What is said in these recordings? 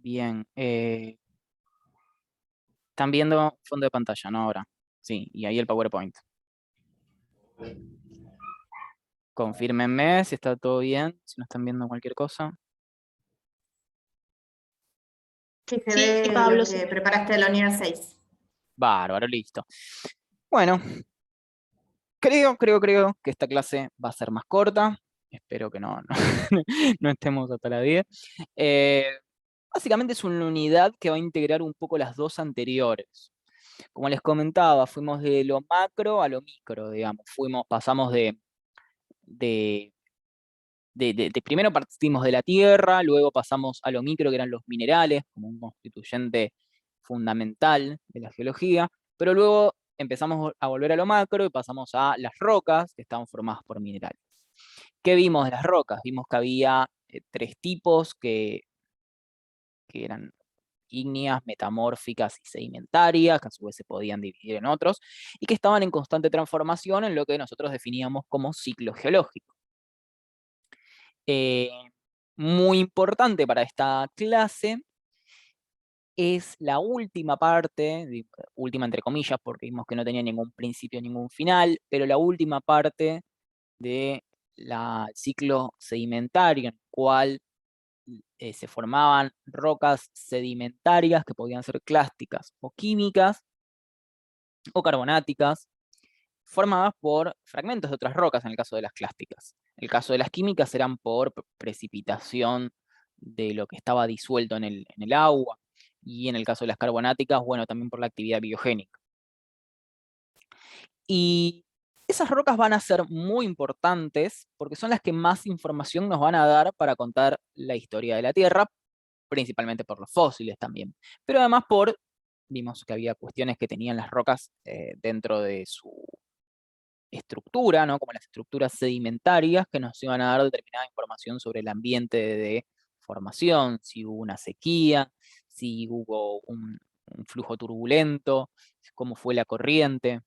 Bien. Están viendo fondo de pantalla, ¿no? Ahora. Sí, y ahí el PowerPoint. Confírmenme si está todo bien, si no están viendo cualquier cosa. Sí, se Sí, ve Pablo, lo se que ve. preparaste de la unidad 6. Bárbaro, listo. Bueno, creo que esta clase va a ser más corta. Espero que no, no estemos hasta las 10. Eh, Básicamente es una unidad que va a integrar un poco las dos anteriores. Como les comentaba, fuimos de lo macro a lo micro, digamos. Pasamos de primero partimos de la tierra, luego pasamos a lo micro, que eran los minerales, como un constituyente fundamental de la geología, pero luego empezamos a volver a lo macro y pasamos a las rocas, que estaban formadas por minerales. ¿Qué vimos de las rocas? Vimos que había tres tipos que eran ígneas, metamórficas y sedimentarias, que a su vez se podían dividir en otros, y que estaban en constante transformación en lo que nosotros definíamos como ciclo geológico. Eh, Muy importante para esta clase es la última parte, última entre comillas, porque vimos que no tenía ningún principio, ningún final, pero la última parte de ciclo sedimentario, en el cual se formaban rocas sedimentarias que podían ser clásticas o químicas o carbonáticas, formadas por fragmentos de otras rocas en el caso de las clásticas. En el caso de las químicas eran por precipitación de lo que estaba disuelto en el agua, y en el caso de las carbonáticas, bueno, también por la actividad biogénica. Y esas rocas van a ser muy importantes porque son las que más información nos van a dar para contar la historia de la Tierra, principalmente por los fósiles también, pero además vimos que había cuestiones que tenían las rocas dentro de su estructura, ¿no? Como las estructuras sedimentarias, que nos iban a dar determinada información sobre el ambiente de formación, si hubo una sequía, si hubo un flujo turbulento, cómo fue la corriente,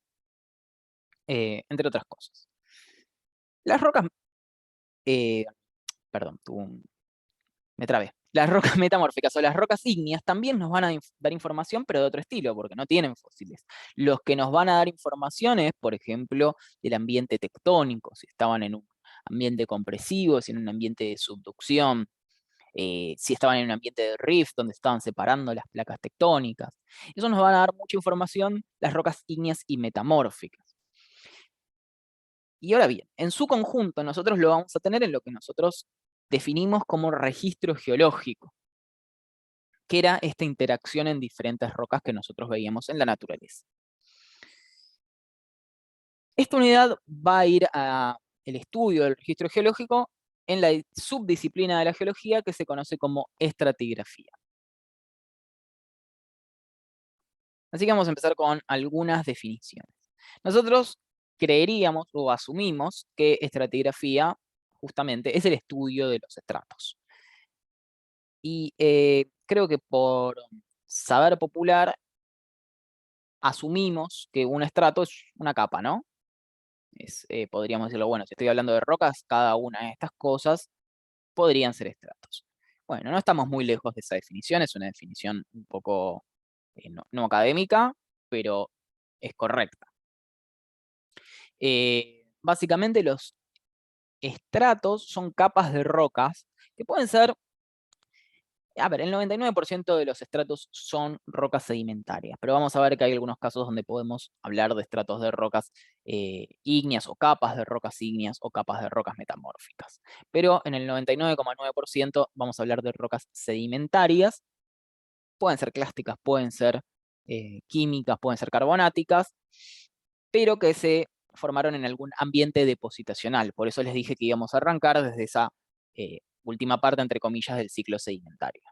entre otras cosas. Las rocas, eh, perdón, me trabé. Las rocas metamórficas o las rocas ígneas también nos van a dar información, pero de otro estilo, porque no tienen fósiles. Los que nos van a dar información es, por ejemplo, del ambiente tectónico, si estaban en un ambiente compresivo, si en un ambiente de subducción, si estaban en un ambiente de rift, donde estaban separando las placas tectónicas. Eso nos van a dar mucha información, las rocas ígneas y metamórficas. Y ahora bien, en su conjunto nosotros lo vamos a tener en lo que nosotros definimos como registro geológico, que era esta interacción en diferentes rocas que nosotros veíamos en la naturaleza. Esta unidad va a ir al estudio del registro geológico en la subdisciplina de la geología que se conoce como estratigrafía. Así que vamos a empezar con algunas definiciones. Nosotros creeríamos o asumimos que estratigrafía justamente es el estudio de los estratos. Y creo que por saber popular asumimos que un estrato es una capa, ¿no? Podríamos decirlo, bueno, si estoy hablando de rocas, cada una de estas cosas podrían ser estratos. Bueno, no estamos muy lejos de esa definición, es una definición un poco no académica, pero es correcta. Básicamente los estratos son capas de rocas que pueden ser, a ver, el 99% de los estratos son rocas sedimentarias, pero vamos a ver que hay algunos casos donde podemos hablar de estratos de rocas ígneas o capas de rocas ígneas o capas de rocas metamórficas. Pero en el 99,9% vamos a hablar de rocas sedimentarias, pueden ser clásticas, pueden ser químicas, pueden ser carbonáticas, pero que se formaron en algún ambiente depositacional. Por eso les dije que íbamos a arrancar desde esa última parte, entre comillas, del ciclo sedimentario.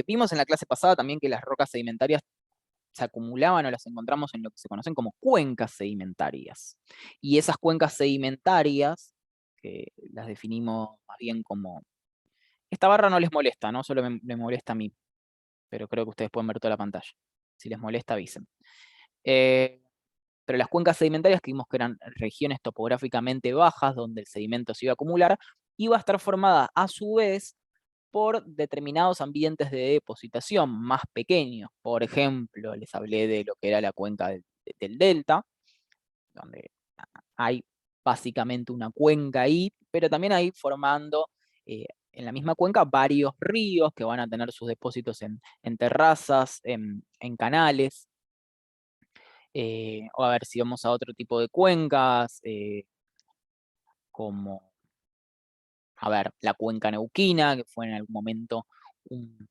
Vimos en la clase pasada también que las rocas sedimentarias se acumulaban o las encontramos en lo que se conocen como cuencas sedimentarias. Y esas cuencas sedimentarias, que las definimos más bien como... Esta barra no les molesta, ¿no? Solo me molesta a mí, pero creo que ustedes pueden ver toda la pantalla. Si les molesta, avisen. Pero las cuencas sedimentarias que vimos que eran regiones topográficamente bajas donde el sedimento se iba a acumular, iba a estar formada a su vez por determinados ambientes de depositación más pequeños. Por ejemplo, les hablé de lo que era la cuenca del delta, donde hay básicamente una cuenca ahí, pero también hay formando en la misma cuenca varios ríos que van a tener sus depósitos en terrazas, en canales. O a ver si vamos a otro tipo de cuencas, como, a ver, la cuenca neuquina, que fue en algún momento un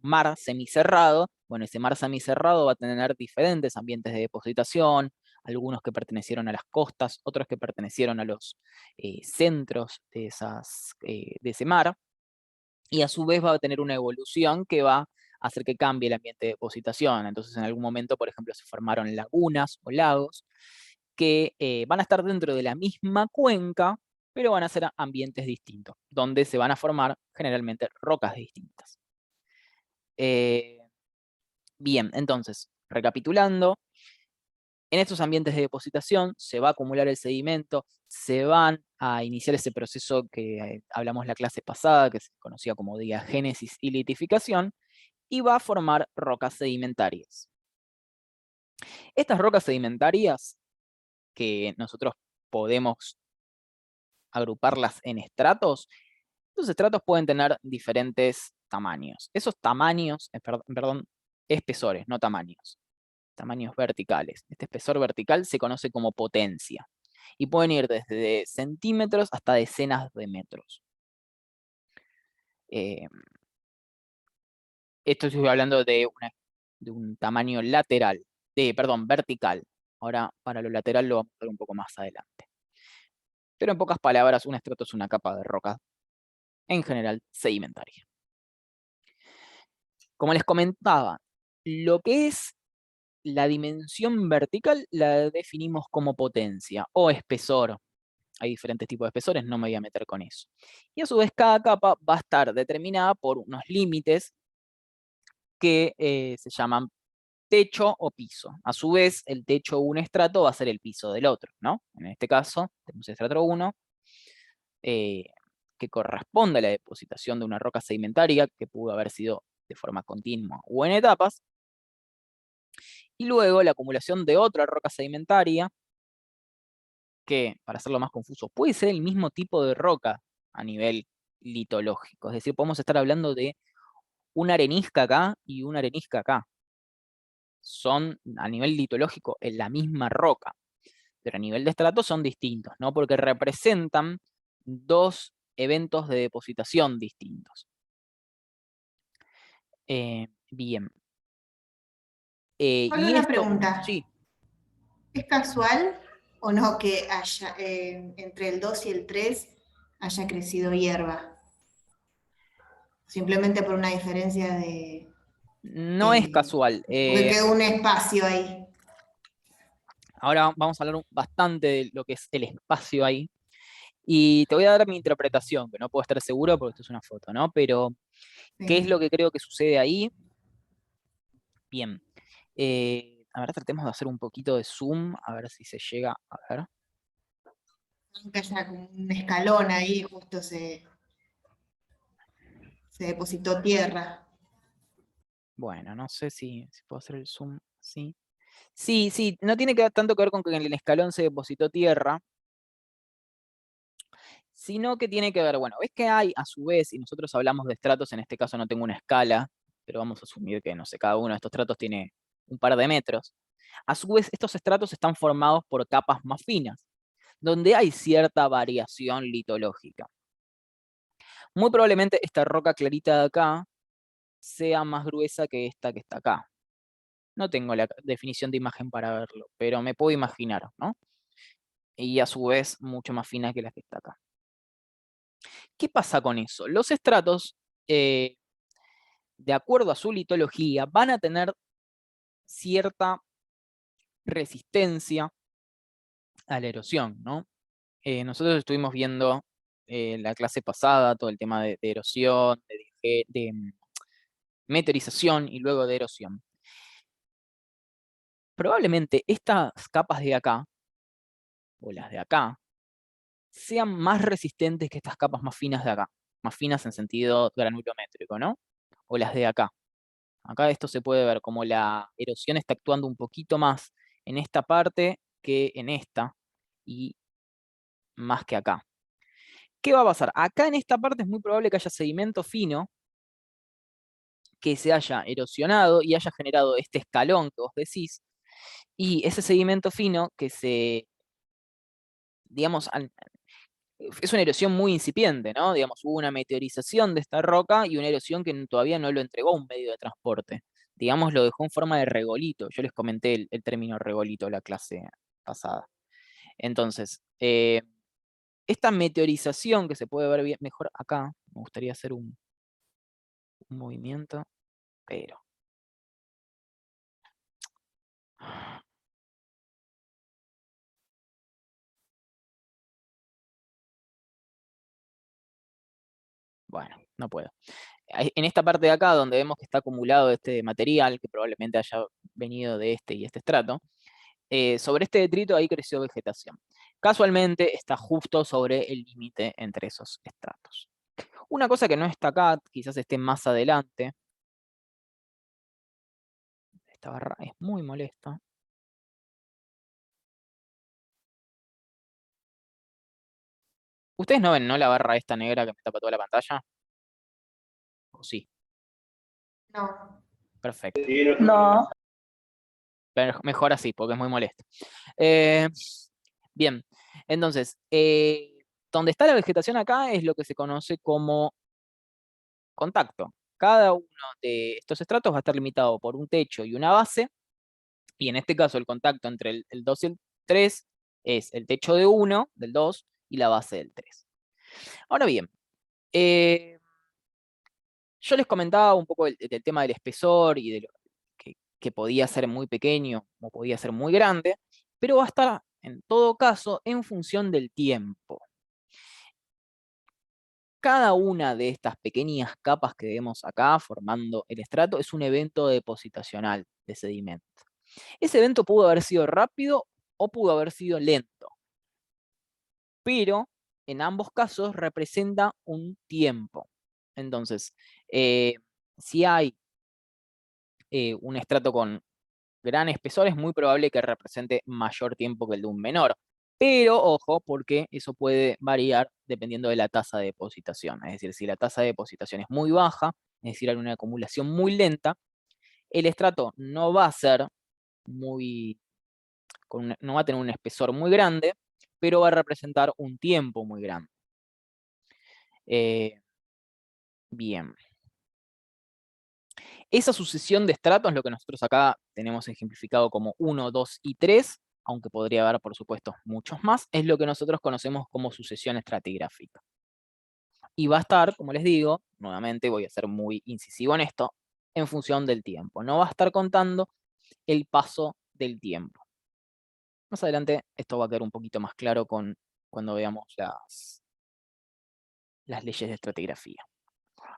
mar semicerrado. Bueno, ese mar semicerrado va a tener diferentes ambientes de depositación, algunos que pertenecieron a las costas, otros que pertenecieron a los centros de ese mar, y a su vez va a tener una evolución que va a hacer que cambie el ambiente de depositación. Entonces, en algún momento, por ejemplo, se formaron lagunas o lagos que van a estar dentro de la misma cuenca, pero van a ser ambientes distintos, donde se van a formar generalmente rocas distintas. Bien, entonces, recapitulando, en estos ambientes de depositación se va a acumular el sedimento, se van a iniciar ese proceso que hablamos la clase pasada, que se conocía como diagénesis y litificación, y va a formar rocas sedimentarias. Estas rocas sedimentarias, que nosotros podemos agruparlas en estratos, los estratos pueden tener diferentes tamaños. Esos tamaños, perdón, espesores, no tamaños verticales. Este espesor vertical se conoce como potencia y pueden ir desde centímetros hasta decenas de metros. Esto estoy hablando de un tamaño lateral, vertical. Ahora, para lo lateral lo vamos a ver un poco más adelante. Pero en pocas palabras, un estrato es una capa de roca, en general sedimentaria. Como les comentaba, lo que es la dimensión vertical la definimos como potencia o espesor. Hay diferentes tipos de espesores, no me voy a meter con eso. Y a su vez cada capa va a estar determinada por unos límites que se llaman techo o piso. A su vez, el techo de un estrato va a ser el piso del otro, ¿no? En este caso, tenemos estrato 1, que corresponde a la depositación de una roca sedimentaria que pudo haber sido de forma continua o en etapas, y luego la acumulación de otra roca sedimentaria, que, para hacerlo más confuso, puede ser el mismo tipo de roca a nivel litológico. Es decir, podemos estar hablando de una arenisca acá y una arenisca acá. Son, a nivel litológico, en la misma roca, pero a nivel de estrato son distintos, ¿no? Porque representan dos eventos de depositación distintos. Bien. Solo Y una esto, pregunta. sí, ¿Es casual o no que haya entre el 2 y el 3 haya crecido hierba? Simplemente por una diferencia no es casual. porque quedó un espacio ahí. Ahora vamos a hablar bastante de lo que es el espacio ahí. Y te voy a dar mi interpretación, que no puedo estar seguro porque esto es una foto, ¿no? Pero, ¿qué es Sí. lo que creo que sucede ahí? Bien. A ver, tratemos de hacer un poquito de zoom, a ver si se llega a ver. Que haya como un escalón ahí, justo se depositó tierra. Bueno, no sé si puedo hacer el zoom así. Sí, sí, no tiene tanto que ver con que en el escalón se depositó tierra, sino que tiene que ver, bueno, ves que hay a su vez, y nosotros hablamos de estratos, en este caso no tengo una escala, pero vamos a asumir que, no sé, cada uno de estos estratos tiene un par de metros. A su vez, estos estratos están formados por capas más finas, donde hay cierta variación litológica. Muy probablemente esta roca clarita de acá sea más gruesa que esta que está acá. No tengo la definición de imagen para verlo, pero me puedo imaginar, ¿no? Y a su vez mucho más fina que la que está acá. ¿Qué pasa con eso? Los estratos, de acuerdo a su litología, van a tener cierta resistencia a la erosión, ¿no? Nosotros estuvimos viendo la clase pasada todo el tema de erosión, de meteorización y luego de erosión. Probablemente estas capas de acá, o las de acá, sean más resistentes que estas capas más finas de acá. más finas en sentido granulométrico, ¿no? O las de acá. Acá esto se puede ver como la erosión está actuando un poquito más en esta parte que en esta, y más que acá. ¿Qué va a pasar? Acá en esta parte es muy probable que haya sedimento fino que se haya erosionado y haya generado este escalón que vos decís, y ese sedimento fino que se, digamos, es una erosión muy incipiente, ¿no? Digamos, hubo una meteorización de esta roca y una erosión que todavía no lo entregó a un medio de transporte. Digamos, lo dejó en forma de regolito. Yo les comenté el término regolito la clase pasada. Entonces, esta meteorización que se puede ver bien, mejor acá, me gustaría hacer un movimiento, pero... Bueno, no puedo. En esta parte de acá, donde vemos que está acumulado este material, que probablemente haya venido de este y este estrato, sobre este detrito ahí creció vegetación. Casualmente está justo sobre el límite entre esos estratos. Una cosa que no está acá, quizás esté más adelante, esta barra es muy molesta. ¿Ustedes no ven, no, la barra esta negra que me tapa toda la pantalla? ¿O sí? No. Perfecto. No. Pero mejor así, porque es muy molesto. Bien, entonces, donde está la vegetación acá es lo que se conoce como contacto. Cada uno de estos estratos va a estar limitado por un techo y una base, y en este caso el contacto entre el 2 y el 3 es el techo de 1, del 2, y la base del 3. Ahora bien, yo les comentaba un poco del tema del espesor y de lo que podía ser muy pequeño o podía ser muy grande, pero va a estar en todo caso en función del tiempo. Cada una de estas pequeñas capas que vemos acá formando el estrato es un evento depositacional de sedimento. Ese evento pudo haber sido rápido o pudo haber sido lento, pero en ambos casos representa un tiempo. Entonces, si hay un estrato con gran espesor, es muy probable que represente mayor tiempo que el de un menor. Pero ojo, porque eso puede variar dependiendo de la tasa de depositación. Es decir, si la tasa de depositación es muy baja, es decir, hay una acumulación muy lenta, el estrato no va a ser muy, no va a tener un espesor muy grande, pero va a representar un tiempo muy grande. Bien. Esa sucesión de estratos, lo que nosotros acá tenemos ejemplificado como 1, 2 y 3, aunque podría haber, por supuesto, muchos más, es lo que nosotros conocemos como sucesión estratigráfica. Y va a estar, como les digo, nuevamente voy a ser muy incisivo en esto, en función del tiempo. No va a estar contando el paso del tiempo. Más adelante esto va a quedar un poquito más claro cuando veamos las leyes de estratigrafía.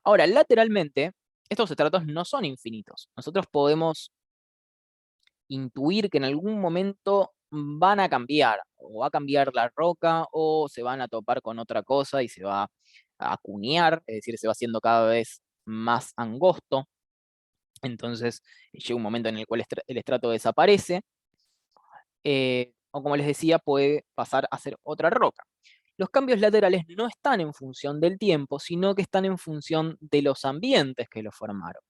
Ahora, lateralmente, estos estratos no son infinitos. Nosotros podemos intuir que en algún momento van a cambiar, o va a cambiar la roca, o se van a topar con otra cosa y se va a acuñar, es decir, se va haciendo cada vez más angosto. Entonces llega un momento en el cual el estrato desaparece, o como les decía, puede pasar a ser otra roca. Los cambios laterales no están en función del tiempo, sino que están en función de los ambientes que lo formaron.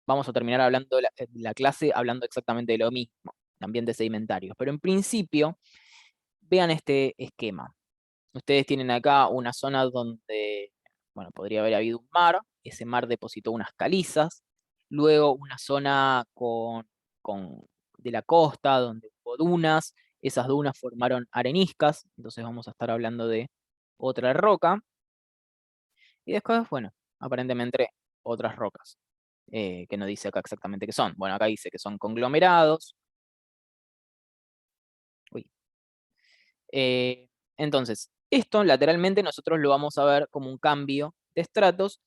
Vamos a terminar hablando la clase hablando exactamente de lo mismo, de ambientes sedimentarios. Pero en principio, vean este esquema. Ustedes tienen acá una zona donde, bueno, podría haber habido un mar, ese mar depositó unas calizas, luego una zona de la costa donde hubo dunas, esas dunas formaron areniscas, entonces vamos a estar hablando de otra roca, y después, bueno, aparentemente otras rocas, que no dice acá exactamente qué son. Bueno, acá dice que son conglomerados. Uy. Entonces, esto lateralmente nosotros lo vamos a ver como un cambio de estratos,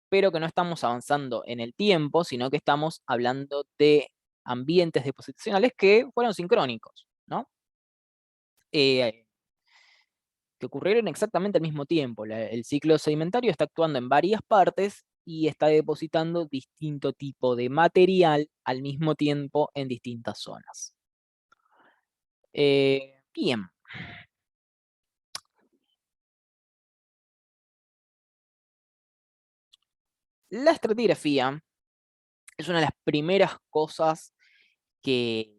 pero que no estamos avanzando en el tiempo, sino que estamos hablando de ambientes depositacionales que fueron sincrónicos, ¿no? que ocurrieron exactamente al mismo tiempo. El ciclo sedimentario está actuando en varias partes y está depositando distinto tipo de material al mismo tiempo en distintas zonas. Bien. La estratigrafía es una de las primeras cosas que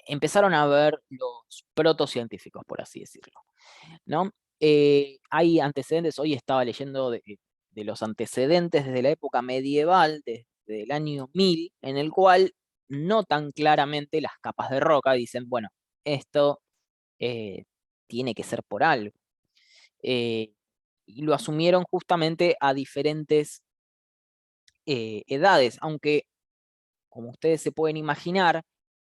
empezaron a ver los protocientíficos, por así decirlo, ¿no? Hay antecedentes, hoy estaba leyendo de los antecedentes desde la época medieval, desde el año 1000, en el cual notan claramente las capas de roca, dicen, bueno, esto tiene que ser por algo. Y lo asumieron justamente a diferentes edades, aunque, como ustedes se pueden imaginar,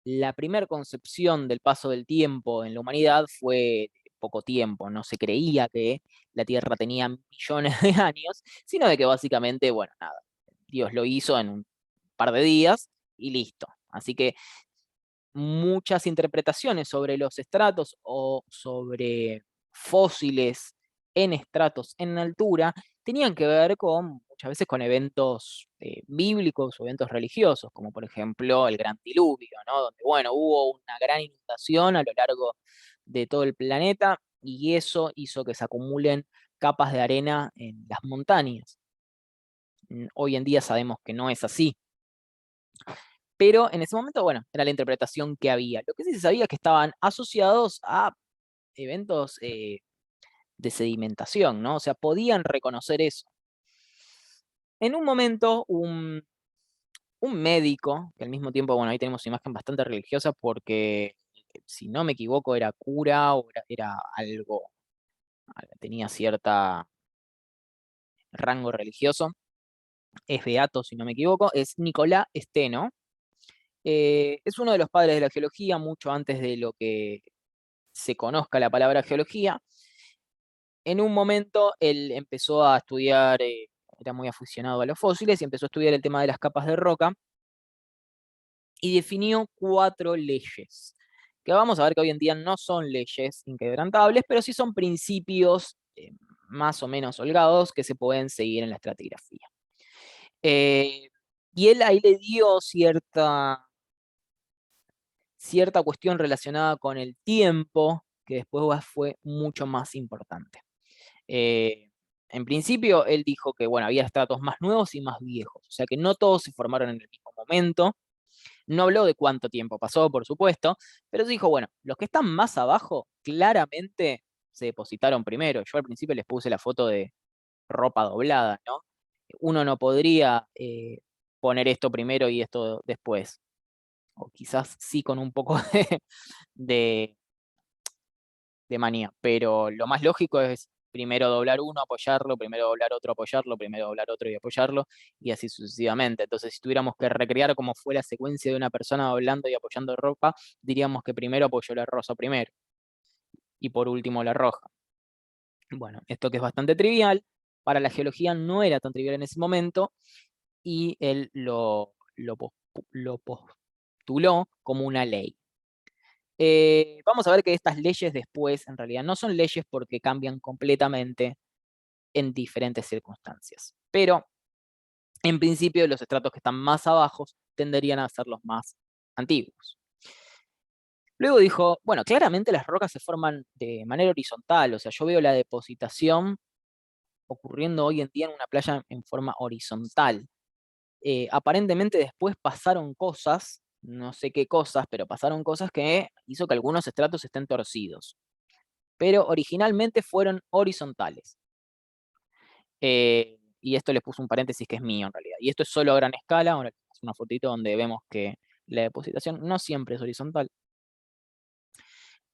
la primera concepción del paso del tiempo en la humanidad fue poco tiempo, no se creía que la Tierra tenía millones de años, sino de que básicamente, bueno, nada, Dios lo hizo en un par de días y listo. Así que muchas interpretaciones sobre los estratos o sobre fósiles en estratos en altura tenían que ver con, muchas veces, con eventos bíblicos o eventos religiosos, como por ejemplo el Gran Diluvio, ¿no? Donde, bueno, hubo una gran inundación a lo largo de todo el planeta y eso hizo que se acumulen capas de arena en las montañas. Hoy en día sabemos que no es así, pero en ese momento, bueno, era la interpretación que había. Lo que sí se sabía es que estaban asociados a eventos de sedimentación, ¿no? O sea, podían reconocer eso. En un momento, un médico, que al mismo tiempo, bueno, ahí tenemos una imagen bastante religiosa porque, si no me equivoco, era cura o era algo, tenía cierta rango religioso, es beato, si no me equivoco, es Nicolás Steno. Es uno de los padres de la geología, mucho antes de lo que se conozca la palabra geología. En un momento él empezó a estudiar, era muy aficionado a los fósiles y empezó a estudiar el tema de las capas de roca y definió 4 leyes, que vamos a ver que hoy en día no son leyes inquebrantables, pero sí son principios más o menos holgados que se pueden seguir en la estratigrafía. Y él ahí le dio cierta cuestión relacionada con el tiempo, que después fue mucho más importante. En principio, él dijo que, bueno, había estratos más nuevos y más viejos, o sea que no todos se formaron en el mismo momento. No habló de cuánto tiempo pasó, por supuesto, pero dijo, bueno, los que están más abajo claramente se depositaron primero. Yo al principio les puse la foto de ropa doblada, ¿no? Uno no podría poner esto primero y esto después. O quizás sí con un poco de, de manía, pero lo más lógico es primero doblar uno, apoyarlo, primero doblar otro, apoyarlo, primero doblar otro y apoyarlo, y así sucesivamente. Entonces, si tuviéramos que recrear cómo fue la secuencia de una persona doblando y apoyando ropa, diríamos que primero apoyó la rosa primero, y por último la roja. Bueno, esto que es bastante trivial, para la geología no era tan trivial en ese momento, y él lo postuló como una ley. Vamos a ver que estas leyes después en realidad no son leyes porque cambian completamente en diferentes circunstancias. Pero en principio los estratos que están más abajo tenderían a ser los más antiguos. Luego dijo, bueno, claramente las rocas se forman de manera horizontal, o sea, yo veo la depositación ocurriendo hoy en día en una playa en forma horizontal. Aparentemente después pasaron cosas, no sé qué cosas, pero pasaron cosas que hizo que algunos estratos estén torcidos. Pero originalmente fueron horizontales. Y esto le puso un paréntesis que es mío en realidad. Y esto es solo a gran escala. Ahora es una fotito donde vemos que la depositación no siempre es horizontal.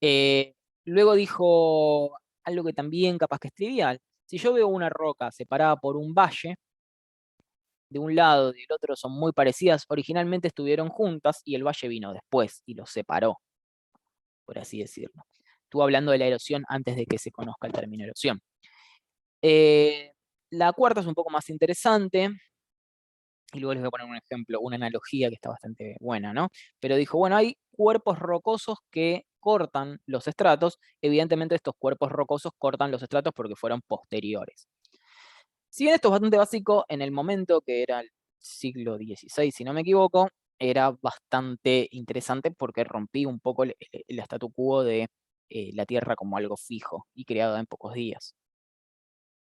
Luego dijo algo que también capaz que es trivial. Si yo veo una roca separada por un valle, de un lado y del otro son muy parecidas, originalmente estuvieron juntas y el valle vino después y los separó, por así decirlo. Estuve hablando de la erosión antes de que se conozca el término erosión. La cuarta es un poco más interesante, y luego les voy a poner un ejemplo, una analogía que está bastante buena, ¿no? Pero dijo, bueno, hay cuerpos rocosos que cortan los estratos, evidentemente estos cuerpos rocosos cortan los estratos porque fueron posteriores. Si bien esto es bastante básico, en el momento que era el siglo XVI, si no me equivoco, era bastante interesante porque rompí un poco el statu quo de la Tierra como algo fijo y creado en pocos días.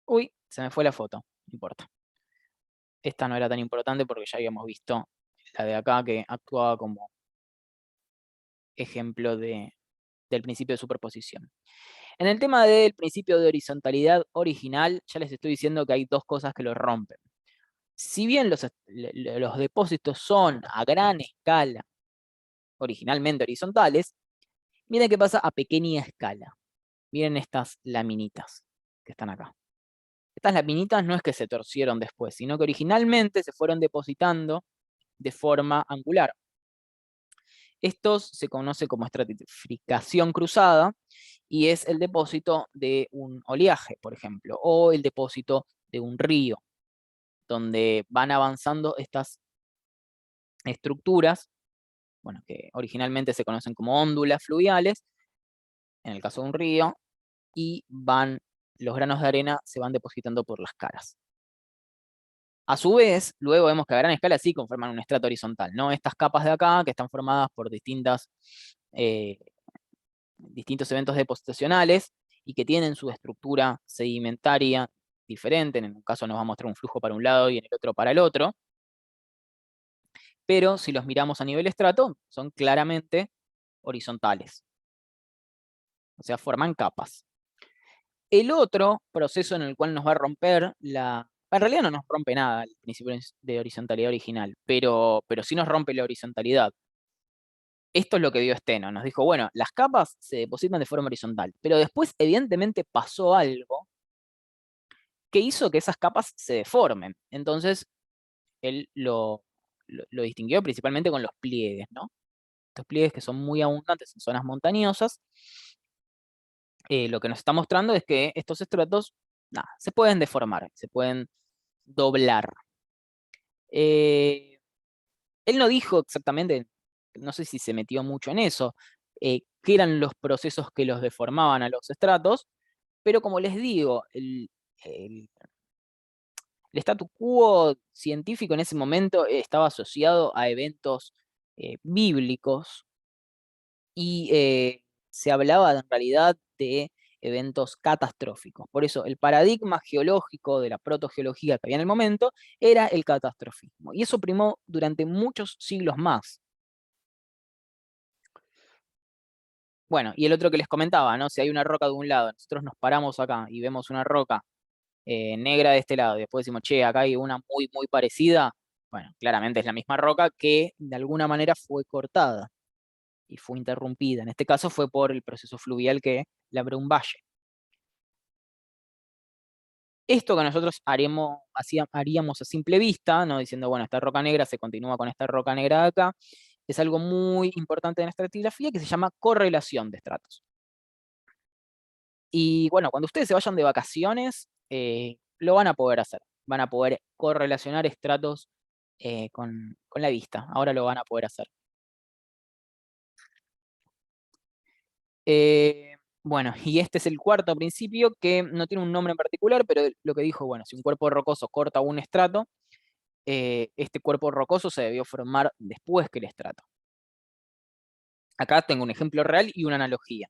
Uy, se me fue la foto, no importa. Esta no era tan importante porque ya habíamos visto la de acá que actuaba como ejemplo del principio de superposición. En el tema del principio de horizontalidad original, ya les estoy diciendo que hay dos cosas que lo rompen. Si bien los depósitos son a gran escala originalmente horizontales, miren qué pasa a pequeña escala. Miren estas laminitas que están acá. Estas laminitas no es que se torcieron después, sino que originalmente se fueron depositando de forma angular. Estos se conoce como estratificación cruzada y es el depósito de un oleaje, por ejemplo, o el depósito de un río, donde van avanzando estas estructuras, bueno, que originalmente se conocen como óndulas fluviales, en el caso de un río, y los granos de arena se van depositando por las caras. A su vez, luego vemos que a gran escala sí conforman un estrato horizontal, ¿no? Estas capas de acá, que están formadas por distintos eventos depositacionales y que tienen su estructura sedimentaria diferente. En un caso nos va a mostrar un flujo para un lado y en el otro para el otro. Pero si los miramos a nivel estrato, son claramente horizontales. O sea, forman capas. El otro proceso en el cual nos va a romper en realidad no nos rompe nada el principio de horizontalidad original, pero sí nos rompe la horizontalidad. Esto es lo que vio Steno. Nos dijo, bueno, las capas se depositan de forma horizontal, pero después evidentemente pasó algo que hizo que esas capas se deformen. Entonces, él lo distinguió principalmente con los pliegues, ¿no? Estos pliegues que son muy abundantes en zonas montañosas. Lo que nos está mostrando es que estos estratos, nada, se pueden deformar, se pueden doblar. Él no dijo exactamente, no sé si se metió mucho en eso, qué eran los procesos que los deformaban a los estratos, pero como les digo, el statu quo científico en ese momento estaba asociado a eventos bíblicos y se hablaba en realidad de eventos catastróficos. Por eso el paradigma geológico de la protogeología que había en el momento era el catastrofismo. Y eso primó durante muchos siglos más. Bueno, y el otro que les comentaba, ¿no? Si hay una roca de un lado, nosotros nos paramos acá y vemos una roca negra de este lado, y después decimos, che, acá hay una muy, muy parecida, bueno, claramente es la misma roca que de alguna manera fue cortada y fue interrumpida. En este caso fue por el proceso fluvial que le abrió un valle. Esto que nosotros haríamos a simple vista, ¿no? Diciendo, bueno, esta roca negra se continúa con esta roca negra de acá, es algo muy importante en la estratigrafía que se llama correlación de estratos. Y bueno, cuando ustedes se vayan de vacaciones, lo van a poder hacer. Van a poder correlacionar estratos con la vista. Ahora lo van a poder hacer. Bueno, y este es el cuarto principio que no tiene un nombre en particular, pero lo que dijo, bueno, si un cuerpo rocoso corta un estrato, este cuerpo rocoso se debió formar después que el estrato. Acá tengo un ejemplo real y una analogía.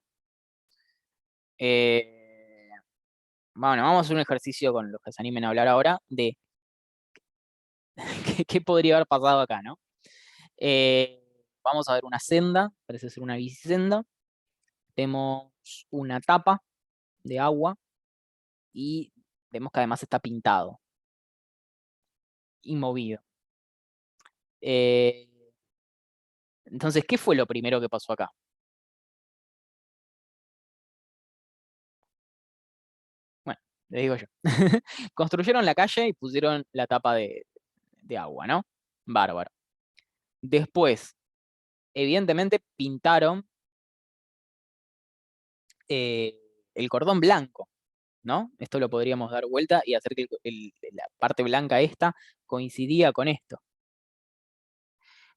Bueno, vamos a hacer un ejercicio con los que se animen a hablar ahora de qué podría haber pasado acá, ¿no? Vamos a ver una senda, parece ser una bicisenda. Vemos una tapa de agua y vemos que además está pintado y movido. Entonces, ¿qué fue lo primero que pasó acá? Bueno, le digo yo. Construyeron la calle y pusieron la tapa de agua, ¿no? Bárbaro. Después, evidentemente, pintaron el cordón blanco, ¿no? Esto lo podríamos dar vuelta y hacer que la parte blanca esta coincidía con esto.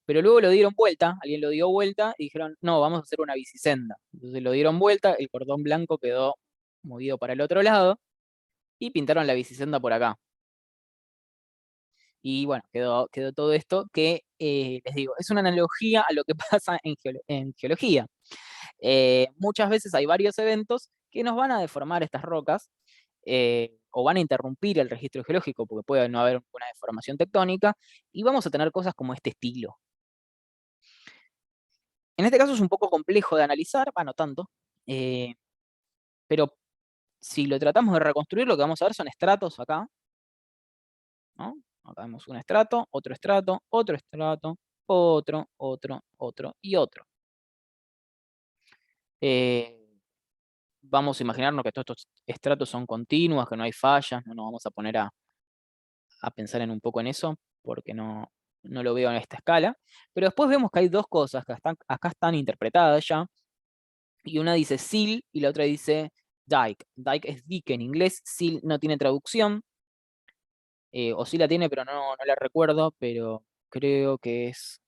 Pero luego lo dieron vuelta, alguien lo dio vuelta y dijeron, no, vamos a hacer una bicisenda. Entonces lo dieron vuelta, el cordón blanco quedó movido para el otro lado y pintaron la bicisenda por acá. Y bueno, quedó todo esto que, les digo, es una analogía a lo que pasa en geología. Muchas veces hay varios eventos que nos van a deformar estas rocas o van a interrumpir el registro geológico porque puede no haber una deformación tectónica y vamos a tener cosas como este estilo. En este caso es un poco complejo de analizar, no tanto, pero si lo tratamos de reconstruir, lo que vamos a ver son estratos acá, ¿no? Acá vemos un estrato, otro estrato, otro estrato, otro y otro. Vamos a imaginarnos que todos estos estratos son continuos, que no hay fallas, no nos vamos a poner a pensar un poco en eso, porque no lo veo en esta escala. Pero después vemos que hay dos cosas que acá están interpretadas ya, y una dice sill y la otra dice dike. Dike es dique en inglés, sill no tiene traducción, o sí la tiene, pero no la recuerdo, pero creo que es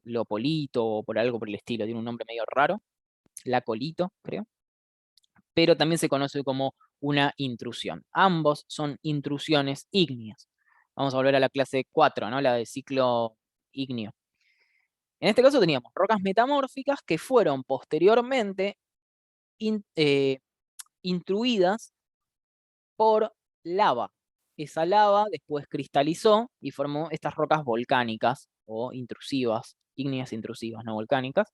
Lopolito o por algo por el estilo, tiene un nombre medio raro, Lacolito, creo, pero también se conoce como una intrusión. Ambos son intrusiones ígneas. Vamos a volver a la clase 4, ¿no? La de ciclo ígneo. En este caso teníamos rocas metamórficas que fueron posteriormente intruidas por lava. Esa lava después cristalizó y formó estas rocas volcánicas o intrusivas, ígneas intrusivas, no volcánicas.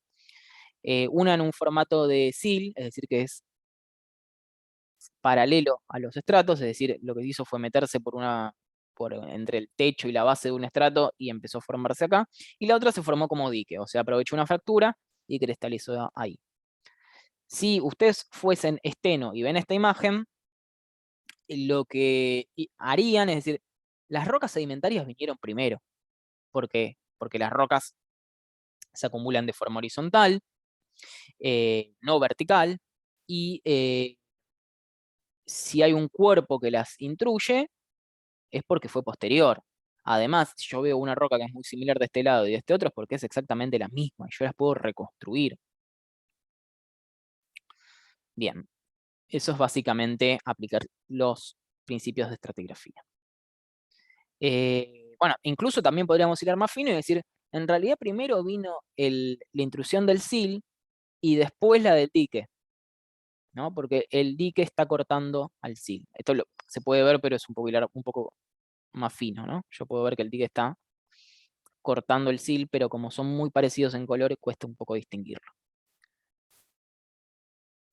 Una en un formato de sill, es decir, que es paralelo a los estratos, es decir, lo que hizo fue meterse entre el techo y la base de un estrato y empezó a formarse acá, y la otra se formó como dique, o sea, aprovechó una fractura y cristalizó ahí. Si ustedes fuesen esteno y ven esta imagen, lo que harían es decir, las rocas sedimentarias vinieron primero. ¿Por qué? Porque las rocas se acumulan de forma horizontal, no vertical, y si hay un cuerpo que las intruye, es porque fue posterior. Además, si yo veo una roca que es muy similar de este lado y de este otro, es porque es exactamente la misma, y yo las puedo reconstruir. Bien, eso es básicamente aplicar los principios de estratigrafía. Bueno, incluso también podríamos ir más fino y decir, en realidad primero vino la intrusión del sill y después la del dique, ¿no? Porque el dique está cortando al sill. Esto se puede ver, pero es un poco más fino, ¿no? Yo puedo ver que el dique está cortando el sill, pero como son muy parecidos en color, cuesta un poco distinguirlo.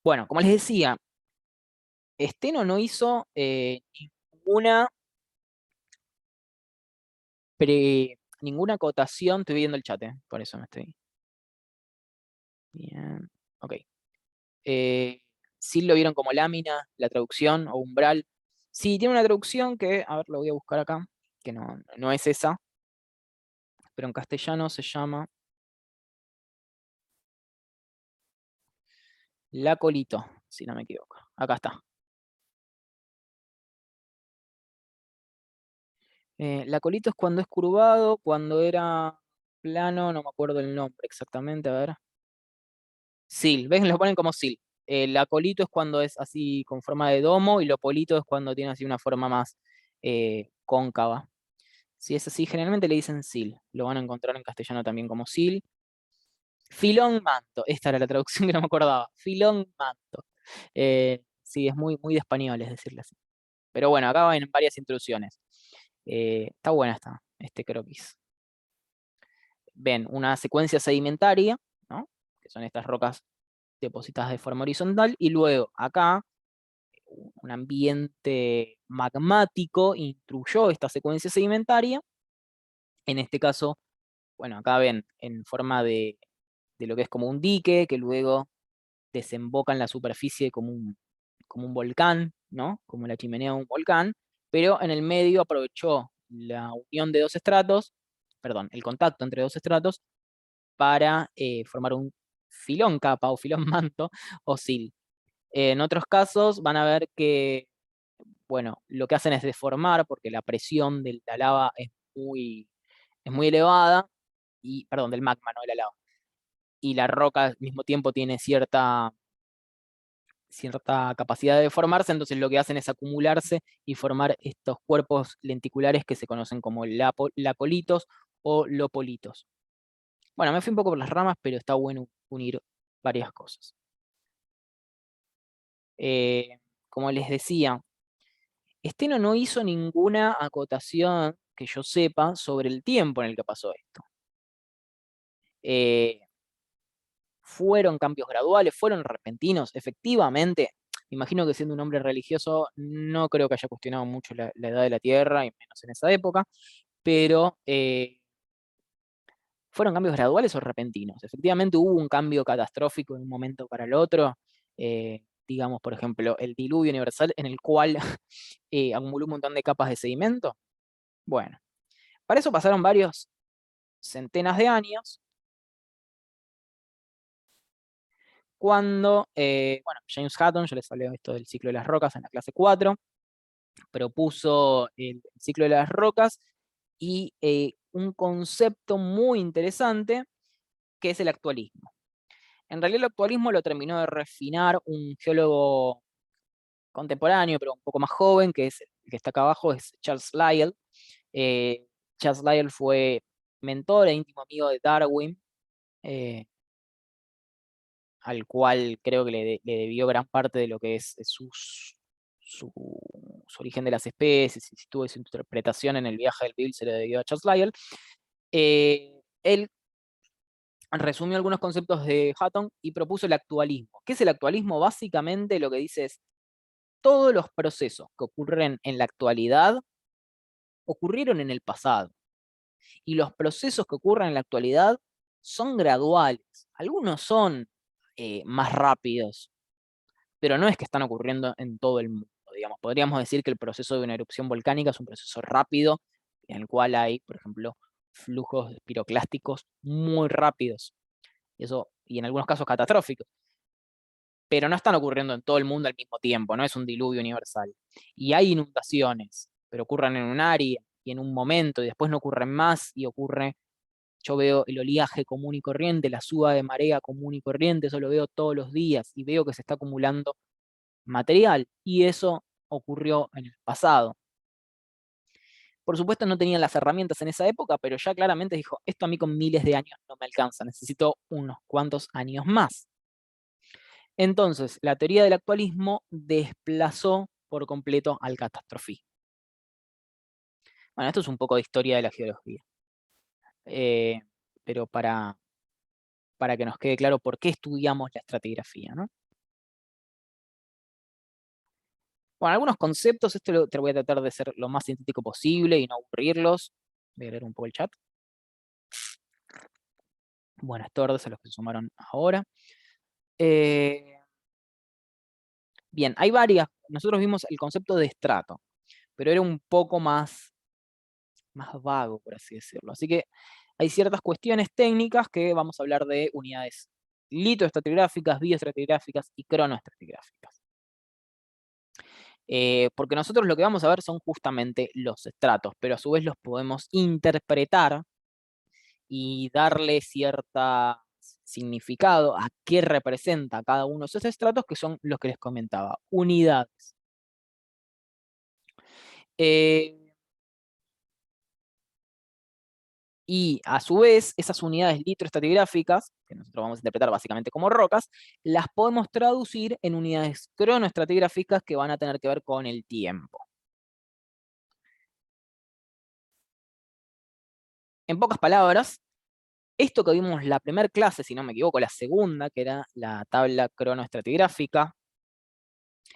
Bueno, como les decía, Steno no hizo ninguna ninguna acotación. Estoy viendo el chat, por eso me estoy. Bien, ok. Sí lo vieron como lámina, la traducción o umbral. Sí, tiene una traducción que, a ver, lo voy a buscar acá, que no es esa, pero en castellano se llama La Colito, si no me equivoco. Acá está. La Colito es cuando es curvado, cuando era plano, no me acuerdo el nombre exactamente, a ver. Sil, ¿ves? Lo ponen como sil. La colito es cuando es así con forma de domo y lo polito es cuando tiene así una forma más cóncava. Si es así, generalmente le dicen sil. Lo van a encontrar en castellano también como sil. Filón manto. Esta era la traducción que no me acordaba. Filón manto. Sí, es muy, muy de español, es decirle así. Pero bueno, acá van varias intrusiones. Está buena este croquis. Ven una secuencia sedimentaria, ¿no? Que son estas rocas depositadas de forma horizontal, y luego acá un ambiente magmático instruyó esta secuencia sedimentaria. En este caso, bueno, acá ven en forma de lo que es como un dique, que luego desemboca en la superficie como un volcán, ¿no? Como la chimenea de un volcán, pero en el medio aprovechó la unión de dos estratos, perdón, el contacto entre dos estratos para formar un filón capa o filón manto o sil. En otros casos van a ver que, bueno, lo que hacen es deformar porque la presión de la lava es muy es muy elevada, y, perdón, del magma, no de la lava. Y la roca al mismo tiempo tiene cierta capacidad de formarse, entonces lo que hacen es acumularse y formar estos cuerpos lenticulares que se conocen como lacolitos o lopolitos. Bueno, me fui un poco por las ramas, pero está bueno unir varias cosas. Como les decía, Steno no hizo ninguna acotación que yo sepa sobre el tiempo en el que pasó esto. Fueron cambios graduales, fueron repentinos, efectivamente. Imagino que siendo un hombre religioso no creo que haya cuestionado mucho la edad de la Tierra, y menos en esa época, pero fueron cambios graduales o repentinos. Efectivamente hubo un cambio catastrófico de un momento para el otro, digamos, por ejemplo, el diluvio universal en el cual acumuló un montón de capas de sedimento. Bueno, para eso pasaron varios centenas de años, cuando, bueno, James Hutton, yo les hablé de esto del ciclo de las rocas en la clase 4, propuso el ciclo de las rocas y un concepto muy interesante que es el actualismo. En realidad el actualismo lo terminó de refinar un geólogo contemporáneo, pero un poco más joven, que es el que está acá abajo, es Charles Lyell. Charles Lyell fue mentor e íntimo amigo de Darwin, eh, al cual creo que le debió gran parte de lo que es su origen de las especies, y tuvo su interpretación en el viaje del Bill, se le debió a Charles Lyell. Él resumió algunos conceptos de Hutton y propuso el actualismo. ¿Qué es el actualismo? Básicamente lo que dice es, todos los procesos que ocurren en la actualidad ocurrieron en el pasado, y los procesos que ocurren en la actualidad son graduales. Algunos son más rápidos, pero no es que están ocurriendo en todo el mundo, digamos. Podríamos decir que el proceso de una erupción volcánica es un proceso rápido, en el cual hay, por ejemplo, flujos piroclásticos muy rápidos, y en algunos casos catastróficos, pero no están ocurriendo en todo el mundo al mismo tiempo, no es un diluvio universal. Y hay inundaciones, pero ocurren en un área y en un momento, y después no ocurren más, y ocurre, yo veo el oleaje común y corriente, la suba de marea común y corriente, eso lo veo todos los días, y veo que se está acumulando material, y eso ocurrió en el pasado. Por supuesto no tenían las herramientas en esa época, pero ya claramente dijo, esto a mí con miles de años no me alcanza, necesito unos cuantos años más. Entonces, la teoría del actualismo desplazó por completo al catastrofismo. Bueno, esto es un poco de historia de la geología, pero para que nos quede claro por qué estudiamos la estratigrafía, ¿no? Bueno, algunos conceptos, te lo voy a tratar de ser lo más sintético posible y no aburrirlos. Voy a leer un poco el chat. Buenas tardes a los que se sumaron ahora. Bien, hay varias. Nosotros vimos el concepto de estrato, pero era un poco más vago, por así decirlo. Así que hay ciertas cuestiones técnicas que vamos a hablar de unidades litoestratigráficas, bioestratigráficas y cronoestratigráficas. Porque nosotros lo que vamos a ver son justamente los estratos, pero a su vez los podemos interpretar y darle cierta significado a qué representa cada uno de esos estratos, que son los que les comentaba, unidades. Y a su vez, esas unidades litroestratigráficas, que nosotros vamos a interpretar básicamente como rocas, las podemos traducir en unidades cronoestratigráficas que van a tener que ver con el tiempo. En pocas palabras, esto que vimos la primera clase, si no me equivoco, la segunda, que era la tabla cronoestratigráfica,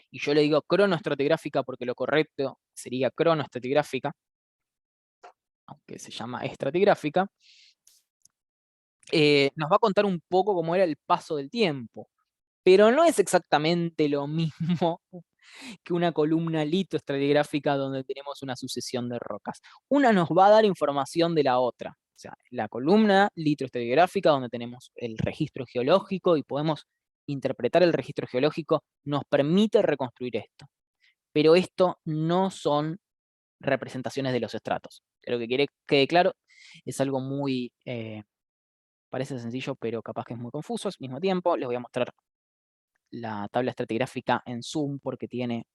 y yo le digo cronoestratigráfica porque lo correcto sería cronoestratigráfica, aunque se llama estratigráfica, nos va a contar un poco cómo era el paso del tiempo, pero no es exactamente lo mismo que una columna litoestratigráfica donde tenemos una sucesión de rocas. Una nos va a dar información de la otra. O sea, la columna litoestratigráfica donde tenemos el registro geológico y podemos interpretar el registro geológico nos permite reconstruir esto. Pero esto no son representaciones de los estratos. Lo que quiere que quede claro Es algo muy, parece sencillo, pero capaz que es muy confuso al mismo tiempo. Les voy a mostrar la tabla estratigráfica en Zoom porque tiene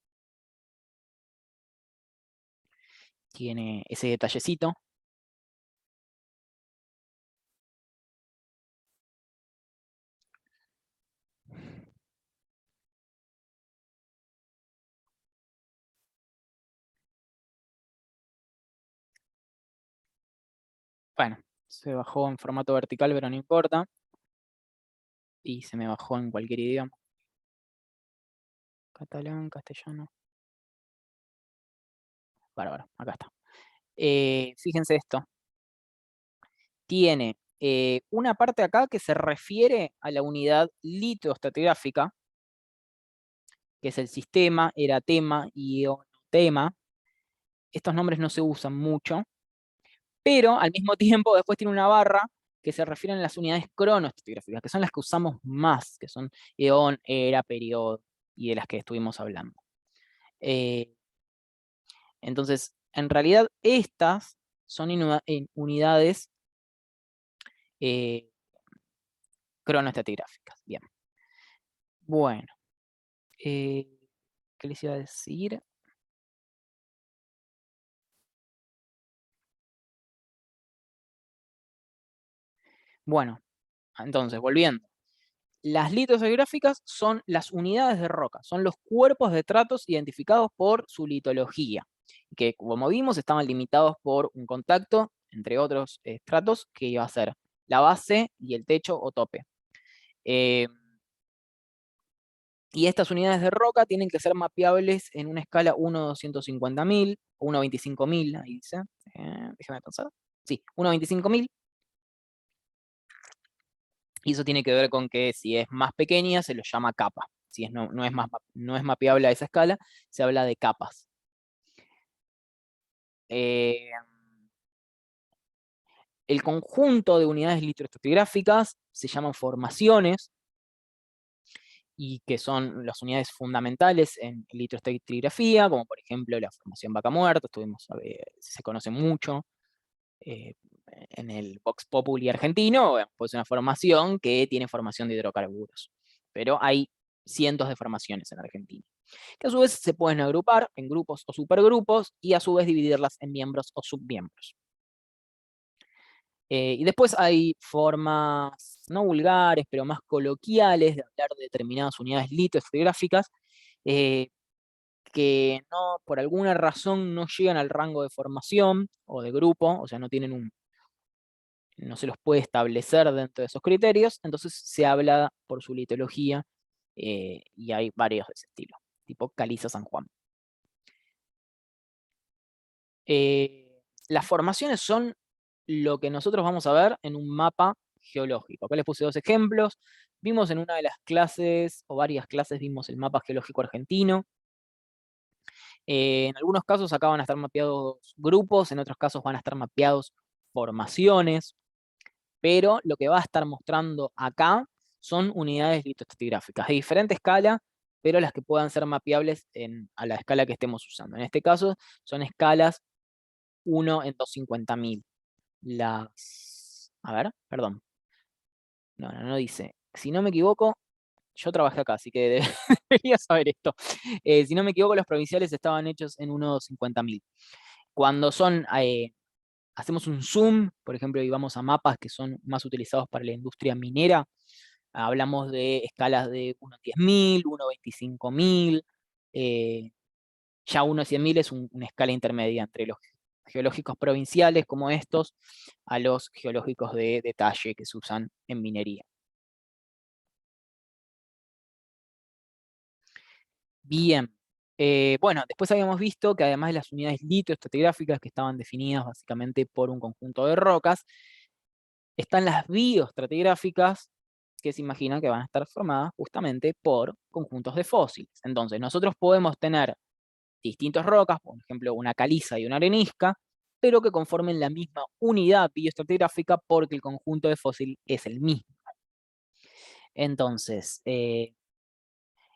ese detallecito. Bueno, se bajó en formato vertical, pero no importa. Y se me bajó en cualquier idioma. Catalán, castellano. Bárbaro, acá está. Fíjense esto. Tiene una parte acá que se refiere a la unidad litoestratigráfica, que es el sistema, eratema y ionotema. Estos nombres no se usan mucho, pero al mismo tiempo después tiene una barra que se refieren a las unidades cronoestratigráficas, que son las que usamos más, que son eón, era, periodo, y de las que estuvimos hablando. Entonces, en realidad estas son unidades cronoestratigráficas. Bien. Bueno, ¿qué les iba a decir? Bueno, entonces, volviendo. Las litoestratigráficas son las unidades de roca, son los cuerpos de estratos identificados por su litología, que como vimos estaban limitados por un contacto, entre otros estratos, que iba a ser la base y el techo o tope. Y estas unidades de roca tienen que ser mapeables en una escala 1/250.000 o 1/25.000, ahí dice. Déjame pensar. Sí, 1/25.000. Y eso tiene que ver con que si es más pequeña se lo llama capa. Si no es mapeable a esa escala, se habla de capas. El conjunto de unidades litoestratigráficas se llaman formaciones, y que son las unidades fundamentales en litoestratigrafía, como por ejemplo la formación Vaca Muerta, se conoce mucho en el Vox Populi argentino, pues una formación que tiene formación de hidrocarburos, pero hay cientos de formaciones en Argentina, que a su vez se pueden agrupar en grupos o supergrupos y a su vez dividirlas en miembros o submiembros. Y después hay formas no vulgares, pero más coloquiales de hablar de determinadas unidades litoestratigráficas que no, por alguna razón no llegan al rango de formación o de grupo, o sea, no se los puede establecer dentro de esos criterios, entonces se habla por su litología y hay varios de ese estilo, tipo Caliza San Juan. Las formaciones son lo que nosotros vamos a ver en un mapa geológico. Acá les puse dos ejemplos. Vimos en una de las clases, o varias clases, vimos el mapa geológico argentino. En algunos casos acá van a estar mapeados grupos, en otros casos van a estar mapeados formaciones, pero lo que va a estar mostrando acá son unidades litoestratigráficas de diferente escala, pero las que puedan ser mapeables a la escala que estemos usando. En este caso son escalas 1/250.000. A ver, perdón. No dice. Si no me equivoco, yo trabajé acá, así que debería saber esto. Si no me equivoco, los provinciales estaban hechos en 1/50.000. Cuando hacemos un zoom, por ejemplo, y vamos a mapas que son más utilizados para la industria minera, hablamos de escalas de 1/10.000, 1/25.000. Ya 1/100.000 es una escala intermedia entre los geológicos provinciales como estos a los geológicos de detalle que se usan en minería. Bien, bueno, después habíamos visto que además de las unidades litoestratigráficas que estaban definidas básicamente por un conjunto de rocas, están las bioestratigráficas que se imaginan que van a estar formadas justamente por conjuntos de fósiles. Entonces, nosotros podemos tener distintas rocas, por ejemplo, una caliza y una arenisca, pero que conformen la misma unidad bioestratigráfica porque el conjunto de fósil es el mismo. Entonces,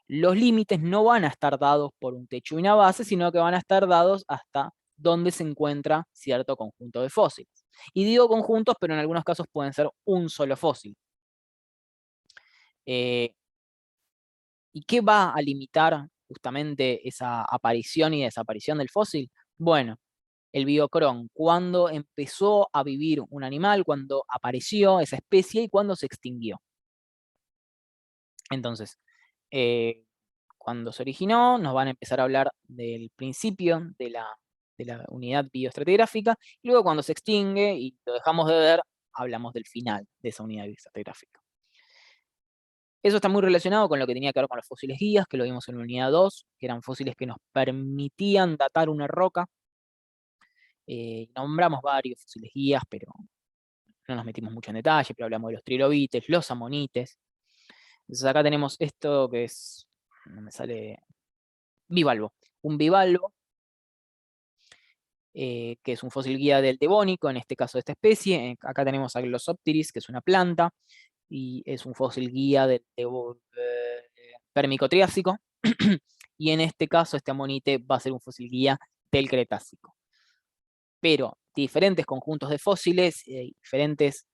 los límites no van a estar dados por un techo y una base, sino que van a estar dados hasta donde se encuentra cierto conjunto de fósiles. Y digo conjuntos, pero en algunos casos pueden ser un solo fósil. ¿Y qué va a limitar justamente esa aparición y desaparición del fósil? Bueno, el biocrón, cuando empezó a vivir un animal, cuando apareció esa especie y cuando se extinguió. Entonces, cuando se originó, nos van a empezar a hablar del principio de la unidad bioestratigráfica, y luego cuando se extingue y lo dejamos de ver, hablamos del final de esa unidad bioestratigráfica. Eso está muy relacionado con lo que tenía que ver con los fósiles guías, que lo vimos en la unidad 2, que eran fósiles que nos permitían datar una roca. Nombramos varios fósiles guías, pero no nos metimos mucho en detalle, pero hablamos de los trilobites, los amonites. Entonces acá tenemos esto que es, no me sale, bivalvo. Un bivalvo, que es un fósil guía del Devónico, en este caso de esta especie. Acá tenemos a Glossopteris, que es una planta, y es un fósil guía del Pérmico-Triásico. Y en este caso, este amonite va a ser un fósil guía del Cretácico. Pero diferentes conjuntos de fósiles, diferentes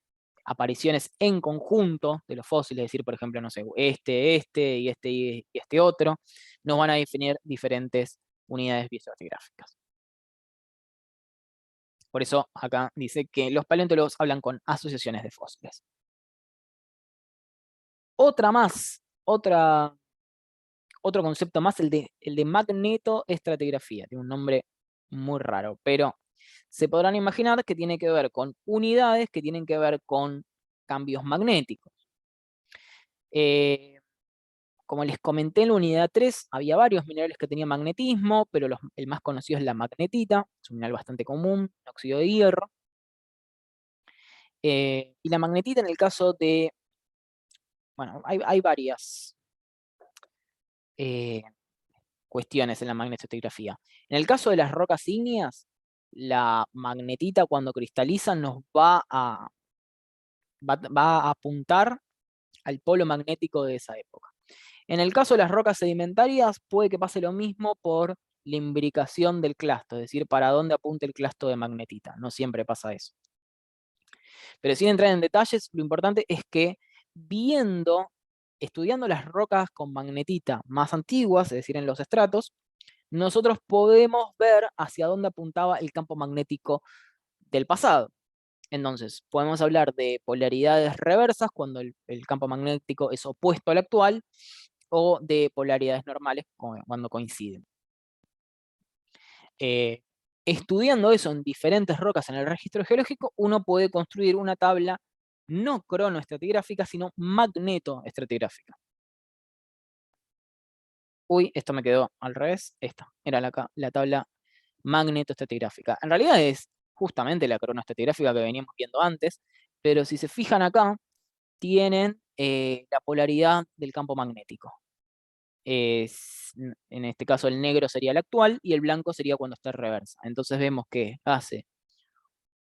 apariciones en conjunto de los fósiles, es decir, por ejemplo, no sé, y este otro, nos van a definir diferentes unidades bioestratigráficas. Por eso acá dice que los paleontólogos hablan con asociaciones de fósiles. Otro concepto más, el de magnetoestratigrafía, tiene un nombre muy raro, pero se podrán imaginar que tiene que ver con unidades que tienen que ver con cambios magnéticos. Como les comenté en la unidad 3, había varios minerales que tenían magnetismo, pero el más conocido es la magnetita, es un mineral bastante común, un óxido de hierro. Y la magnetita en el caso de, bueno, hay varias cuestiones en la magnetoestratigrafía. En el caso de las rocas ígneas, la magnetita cuando cristaliza nos va a apuntar al polo magnético de esa época. En el caso de las rocas sedimentarias, puede que pase lo mismo por la imbricación del clasto, es decir, para dónde apunta el clasto de magnetita. No siempre pasa eso. Pero sin entrar en detalles, lo importante es que estudiando las rocas con magnetita más antiguas, es decir, en los estratos, nosotros podemos ver hacia dónde apuntaba el campo magnético del pasado. Entonces, podemos hablar de polaridades reversas cuando el campo magnético es opuesto al actual, o de polaridades normales cuando coinciden. Estudiando eso en diferentes rocas en el registro geológico, uno puede construir una tabla no cronoestratigráfica, sino magnetoestratigráfica. Uy, esto me quedó al revés. Esta era la tabla magnetoestratigráfica. En realidad es justamente la cronoestratigráfica que veníamos viendo antes, pero si se fijan acá, tienen la polaridad del campo magnético. En este caso el negro sería el actual y el blanco sería cuando está en reversa. Entonces vemos que hace,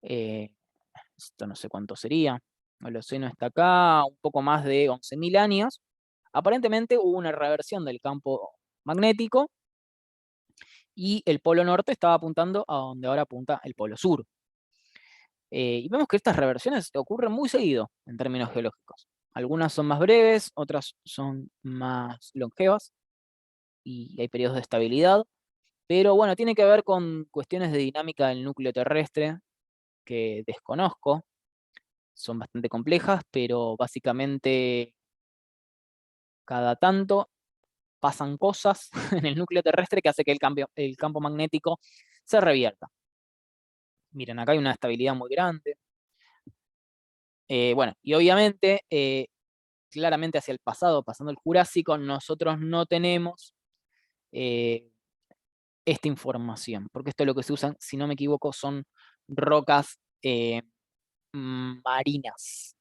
esto no sé cuánto sería, el Holoceno está acá, un poco más de 11.000 años. Aparentemente hubo una reversión del campo magnético y el polo norte estaba apuntando a donde ahora apunta el polo sur. Y vemos que estas reversiones ocurren muy seguido en términos geológicos. Algunas son más breves, otras son más longevas y hay periodos de estabilidad. Pero bueno, tiene que ver con cuestiones de dinámica del núcleo terrestre que desconozco. Son bastante complejas, pero básicamente cada tanto pasan cosas en el núcleo terrestre que hace que el campo magnético se revierta. Miren, acá hay una estabilidad muy grande. Bueno, y obviamente, claramente hacia el pasado, pasando el Jurásico, nosotros no tenemos esta información, porque esto es lo que se usan, si no me equivoco, son rocas marinas,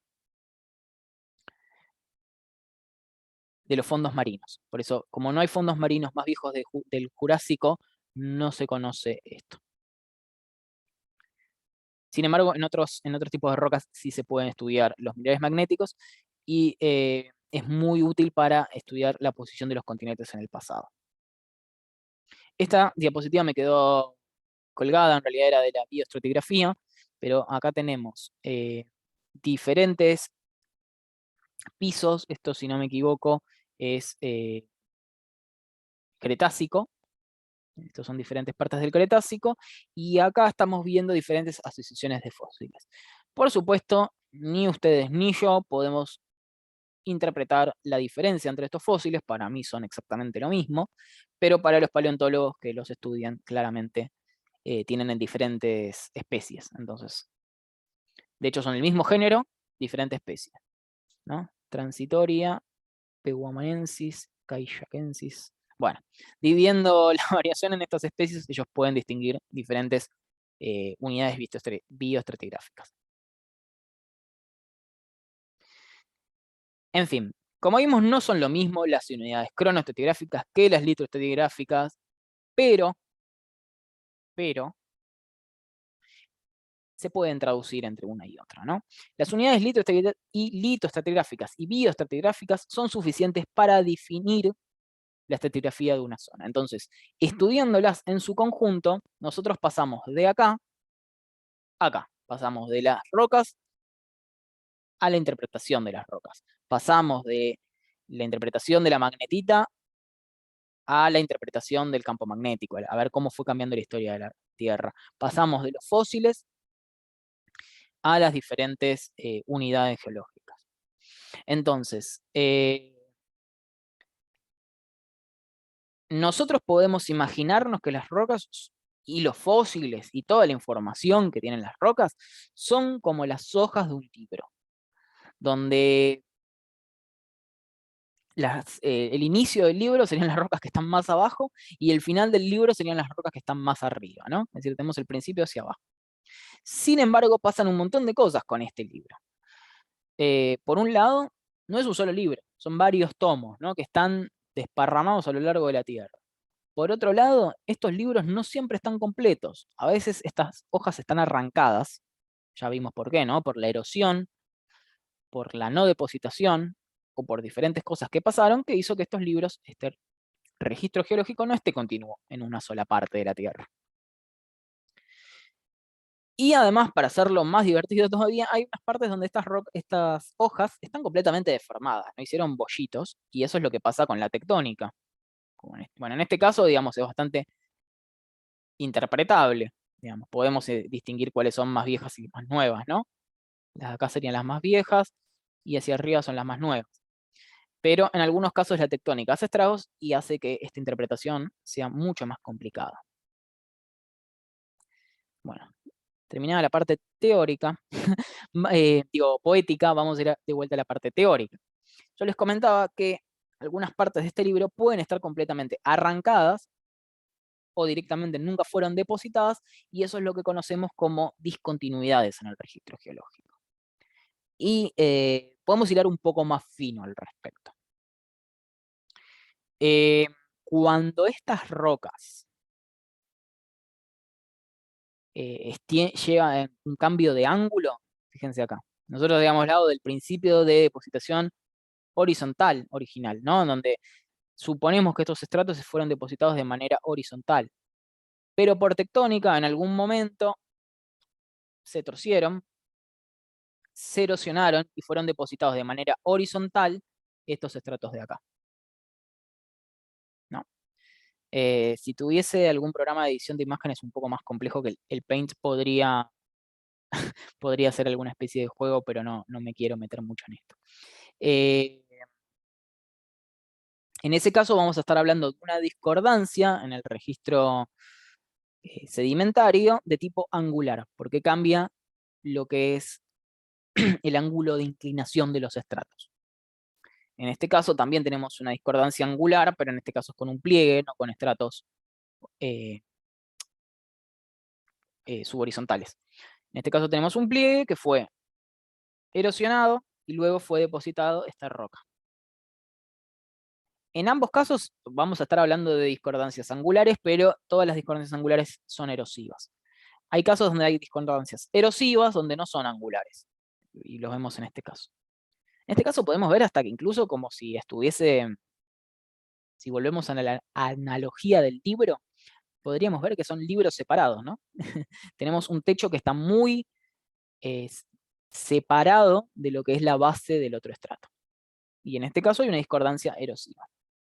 de los fondos marinos. Por eso, como no hay fondos marinos más viejos del Jurásico, no se conoce esto. Sin embargo, en otros tipos de rocas sí se pueden estudiar los minerales magnéticos y es muy útil para estudiar la posición de los continentes en el pasado. Esta diapositiva me quedó colgada, en realidad era de la bioestratigrafía, pero acá tenemos diferentes pisos. Esto, si no me equivoco, es Cretácico. Estos son diferentes partes del Cretácico, y acá estamos viendo diferentes asociaciones de fósiles. Por supuesto, ni ustedes ni yo podemos interpretar la diferencia entre estos fósiles. Para mí son exactamente lo mismo, pero para los paleontólogos que los estudian, claramente tienen en diferentes especies. Entonces, de hecho son el mismo género, diferente especie, ¿no? Transitoria, Peguamanensis, Caillacensis. Bueno, dividiendo la variación en estas especies, ellos pueden distinguir diferentes unidades bioestratigráficas. En fin, como vimos, no son lo mismo las unidades cronoestratigráficas que las litroestratigráficas, pero se pueden traducir entre una y otra, ¿no? Las unidades litoestratigráficas y bioestratigráficas son suficientes para definir la estratigrafía de una zona. Entonces, estudiándolas en su conjunto, nosotros pasamos de acá a acá. Pasamos de las rocas a la interpretación de las rocas. Pasamos de la interpretación de la magnetita a la interpretación del campo magnético, a ver cómo fue cambiando la historia de la Tierra. Pasamos de los fósiles a las diferentes unidades geológicas. Entonces, nosotros podemos imaginarnos que las rocas y los fósiles y toda la información que tienen las rocas son como las hojas de un libro, donde el inicio del libro serían las rocas que están más abajo y el final del libro serían las rocas que están más arriba, ¿no? Es decir, tenemos el principio hacia abajo. Sin embargo, pasan un montón de cosas con este libro. Por un lado, no es un solo libro, son varios tomos, ¿no?, que están desparramados a lo largo de la Tierra. Por otro lado, estos libros no siempre están completos. A veces estas hojas están arrancadas, ya vimos por qué, ¿no? Por la erosión, por la no depositación, o por diferentes cosas que pasaron, que hizo que estos libros, este registro geológico, no esté continuo en una sola parte de la Tierra. Y además, para hacerlo más divertido todavía, hay unas partes donde estas hojas están completamente deformadas, ¿no? Hicieron bollitos, y eso es lo que pasa con la tectónica. Bueno, en este caso, digamos, es bastante interpretable. Digamos, podemos distinguir cuáles son más viejas y más nuevas, ¿no? Las de acá serían las más viejas, y hacia arriba son las más nuevas. Pero en algunos casos la tectónica hace estragos y hace que esta interpretación sea mucho más complicada. Bueno, terminada la parte teórica, poética, vamos a ir de vuelta a la parte teórica. Yo les comentaba que algunas partes de este libro pueden estar completamente arrancadas o directamente nunca fueron depositadas, y eso es lo que conocemos como discontinuidades en el registro geológico. Y podemos hilar un poco más fino al respecto. Cuando estas rocas llega un cambio de ángulo, fíjense acá, nosotros habíamos hablado del principio de depositación horizontal original, ¿no? En donde suponemos que estos estratos se fueron depositados de manera horizontal, pero por tectónica en algún momento se torcieron, se erosionaron y fueron depositados de manera horizontal estos estratos de acá, ¿no? Si tuviese algún programa de edición de imágenes un poco más complejo que el Paint, podría hacer alguna especie de juego, pero no me quiero meter mucho en esto. En ese caso vamos a estar hablando de una discordancia en el registro sedimentario de tipo angular, porque cambia lo que es el ángulo de inclinación de los estratos. En este caso también tenemos una discordancia angular, pero en este caso es con un pliegue, no con estratos subhorizontales. En este caso tenemos un pliegue que fue erosionado y luego fue depositado esta roca. En ambos casos vamos a estar hablando de discordancias angulares, pero todas las discordancias angulares son erosivas. Hay casos donde hay discordancias erosivas donde no son angulares, y los vemos en este caso. En este caso podemos ver hasta que incluso como si estuviese, si volvemos a la analogía del libro, podríamos ver que son libros separados, ¿no? Tenemos un techo que está muy separado de lo que es la base del otro estrato. Y en este caso hay una discordancia erosiva.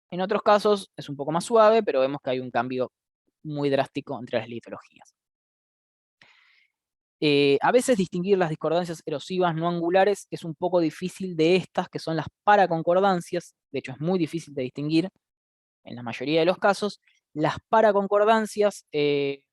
En otros casos es un poco más suave, pero vemos que hay un cambio muy drástico entre las litologías. A veces distinguir las discordancias erosivas no angulares es un poco difícil de estas, que son las paraconcordancias. De hecho, es muy difícil de distinguir en la mayoría de los casos. Las paraconcordancias es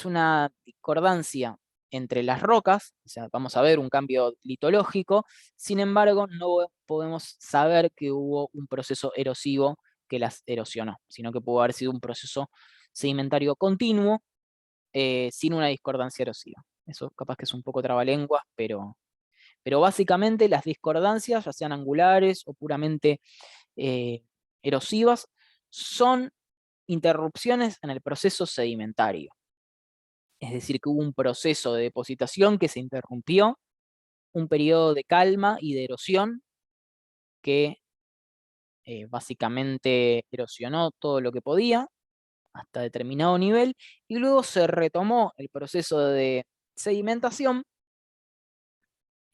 una discordancia entre las rocas, o sea, vamos a ver un cambio litológico, sin embargo, no podemos saber que hubo un proceso erosivo que las erosionó, sino que pudo haber sido un proceso sedimentario continuo sin una discordancia erosiva. Eso capaz que es un poco trabalenguas, pero básicamente las discordancias, ya sean angulares o puramente erosivas, son interrupciones en el proceso sedimentario. Es decir, que hubo un proceso de depositación que se interrumpió, un periodo de calma y de erosión que básicamente erosionó todo lo que podía hasta determinado nivel, y luego se retomó el proceso de sedimentación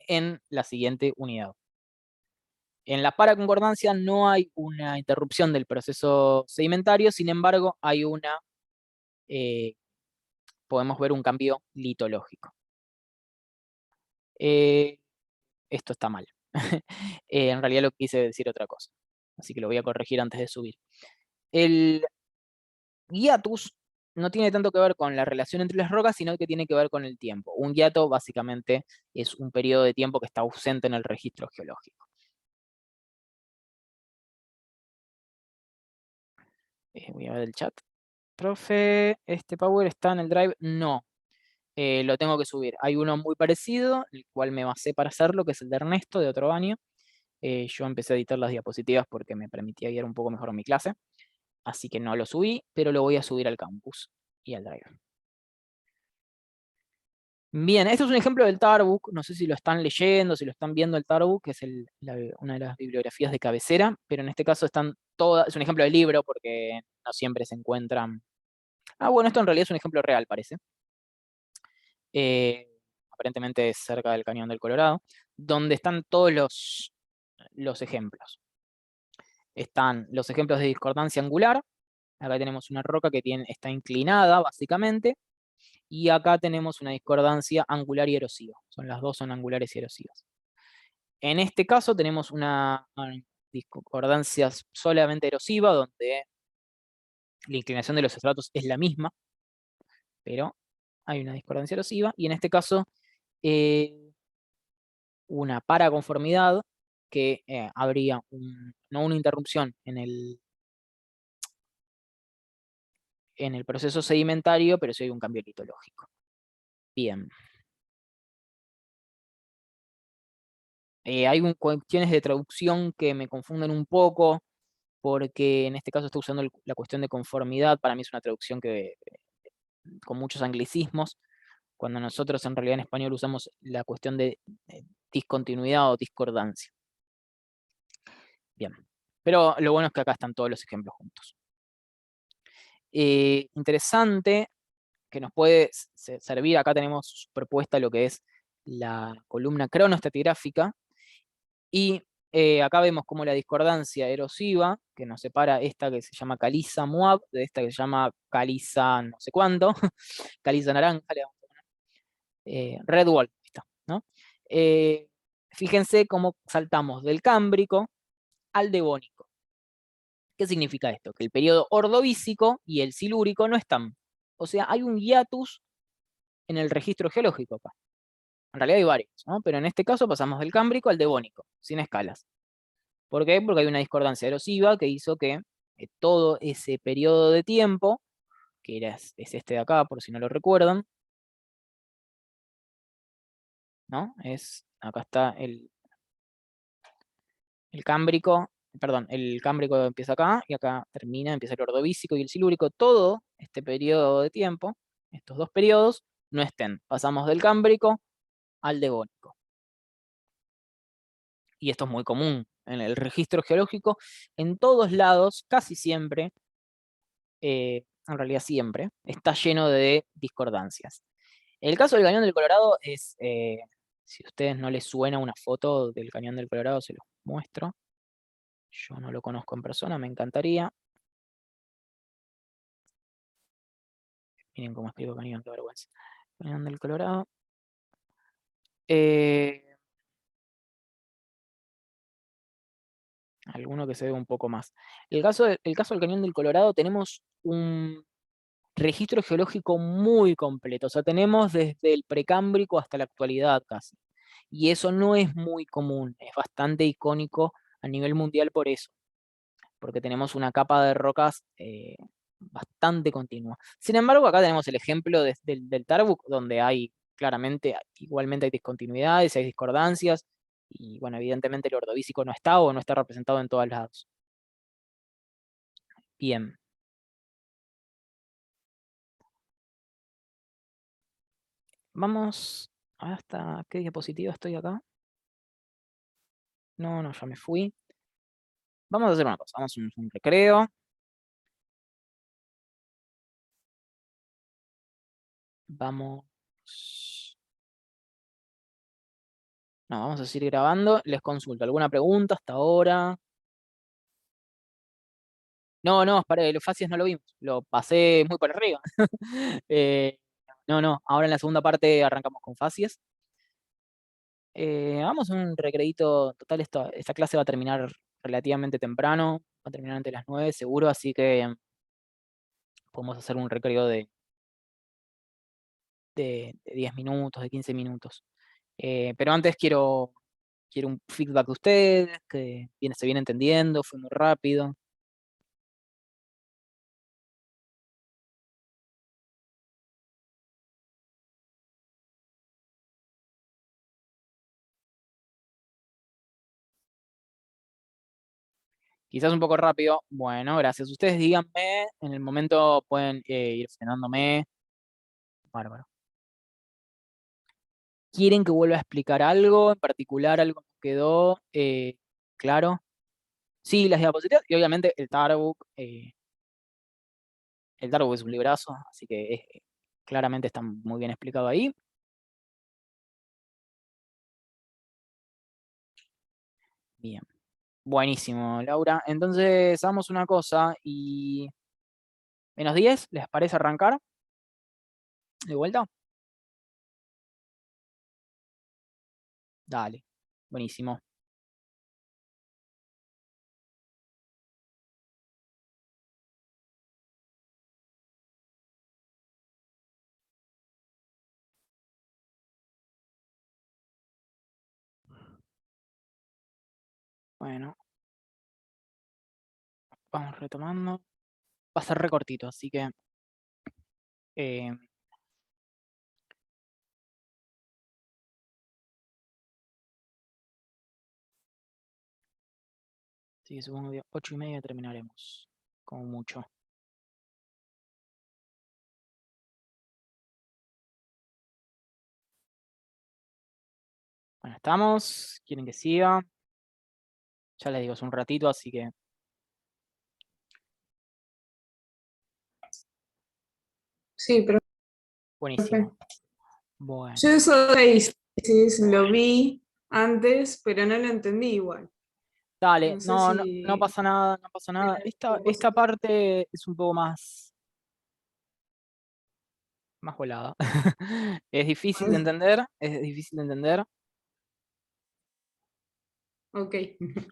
en la siguiente unidad. En la paraconcordancia no hay una interrupción del proceso sedimentario, sin embargo, hay podemos ver un cambio litológico. Esto está mal. En realidad lo quise decir otra cosa, así que lo voy a corregir antes de subir. El hiatus no tiene tanto que ver con la relación entre las rocas, sino que tiene que ver con el tiempo. Un hiato básicamente es un periodo de tiempo que está ausente en el registro geológico. Voy a ver el chat. Profe, ¿este Power está en el Drive? No, lo tengo que subir. Hay uno muy parecido, el cual me basé para hacerlo, que es el de Ernesto, de otro año. Yo empecé a editar las diapositivas porque me permitía guiar un poco mejor mi clase. Así que no lo subí, pero lo voy a subir al campus y al Drive. Bien, este es un ejemplo del Tarbook. No sé si lo están leyendo, si lo están viendo el Tarbook, que es una de las bibliografías de cabecera, pero en este caso están todas, es un ejemplo de libro porque no siempre se encuentran. Ah, bueno, esto en realidad es un ejemplo real, parece. Aparentemente es cerca del Cañón del Colorado, donde están todos los ejemplos. Están los ejemplos de discordancia angular. Acá tenemos una roca que está inclinada, básicamente, y acá tenemos una discordancia angular y erosiva. Las dos son angulares y erosivas. En este caso tenemos una discordancia solamente erosiva, donde la inclinación de los estratos es la misma, pero hay una discordancia erosiva, y en este caso una paraconformidad que habría no una interrupción en el proceso sedimentario, pero sí hay un cambio litológico. Bien. Hay cuestiones de traducción que me confunden un poco, porque en este caso está usando la cuestión de conformidad. Para mí es una traducción con muchos anglicismos, cuando nosotros en realidad en español usamos la cuestión de discontinuidad o discordancia. Bien, pero lo bueno es que acá están todos los ejemplos juntos. Interesante, que nos puede servir, acá tenemos superpuesta lo que es la columna cronoestratigráfica, y acá vemos como la discordancia erosiva, que nos separa esta que se llama caliza Moab, de esta que se llama caliza no sé cuánto, caliza naranja, le vamos a poner, Red Wall, está, ¿no? Fíjense cómo saltamos del cámbrico al devónico. ¿Qué significa esto? Que el periodo ordovícico y el silúrico no están. O sea, hay un hiatus en el registro geológico acá. En realidad hay varios, ¿no? Pero en este caso pasamos del cámbrico al devónico, sin escalas. ¿Por qué? Porque hay una discordancia erosiva que hizo que todo ese periodo de tiempo, que es este de acá, por si no lo recuerdan, ¿no? Acá está el cámbrico, perdón, el cámbrico empieza acá y acá termina, empieza el ordovícico y el silúrico. Todo este periodo de tiempo, estos dos periodos, no estén. Pasamos del cámbrico al devónico. Y esto es muy común en el registro geológico. En todos lados, casi siempre, en realidad siempre, está lleno de discordancias. El caso del Cañón del Colorado es, si a ustedes no les suena una foto del Cañón del Colorado, se los muestro. Yo no lo conozco en persona, me encantaría. Miren cómo escribo Cañón, qué vergüenza. Cañón del Colorado. Alguno que se ve un poco más. El caso del Cañón del Colorado, tenemos un registro geológico muy completo. O sea, tenemos desde el precámbrico hasta la actualidad casi. Y eso no es muy común, es bastante icónico a nivel mundial por eso, porque tenemos una capa de rocas bastante continua. Sin embargo, acá tenemos el ejemplo del Tarbuk, donde hay claramente, igualmente hay discontinuidades, hay discordancias, y bueno, evidentemente el ordovícico no está o no está representado en todos lados. Bien. Vamos, ¿hasta qué diapositiva estoy acá? No, ya me fui. Vamos a hacer una cosa, vamos a un recreo. Vamos. No, vamos a seguir grabando. Les consulto. ¿Alguna pregunta hasta ahora? No, para los facies no lo vimos. Lo pasé muy por arriba. No. Ahora en la segunda parte arrancamos con facies. Vamos a un recreito. Total, esta clase va a terminar relativamente temprano. Va a terminar antes de las 9, seguro. Así que podemos hacer un recreo de 10 minutos, de 15 minutos. Pero antes quiero un feedback de ustedes, que se viene entendiendo, fue muy rápido. Quizás un poco rápido. Bueno, gracias. Ustedes díganme, en el momento pueden ir frenándome. Bárbaro. ¿Quieren que vuelva a explicar algo en particular, algo que quedó claro? Sí, las diapositivas y obviamente el Tarbuk. El Tarbuk es un librazo, así que claramente está muy bien explicado ahí. Bien. Buenísimo, Laura. Entonces, hagamos una cosa y -10, ¿les parece arrancar? ¿De vuelta? Dale. Buenísimo. Bueno, vamos retomando. Va a ser recortito, así que eh, sí, supongo que 8:30 terminaremos, como mucho. Bueno, estamos. ¿Quieren que siga? Ya les digo, es un ratito, así que Sí, pero buenísimo. Bueno, yo eso de análisis lo vi antes, pero no lo entendí igual. dale, No sé no si pasa nada, no pasa nada. Esta parte es un poco más volada. Es difícil de entender, Ok.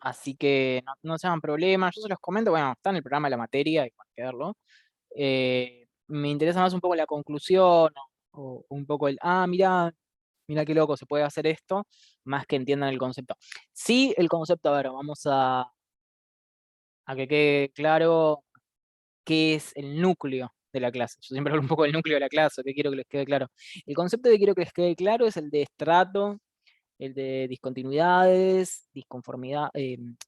así que no se hagan problemas. Yo se los comento, bueno, está en el programa de la materia, y van a verlo. Me interesa más un poco la conclusión o un poco mira qué loco, se puede hacer esto, más que entiendan el concepto. Sí, el concepto, a ver, vamos a que quede claro qué es el núcleo de la clase. Yo siempre hablo un poco del núcleo de la clase, que quiero que les quede claro. El concepto que quiero que les quede claro es el de estrato, el de discontinuidades,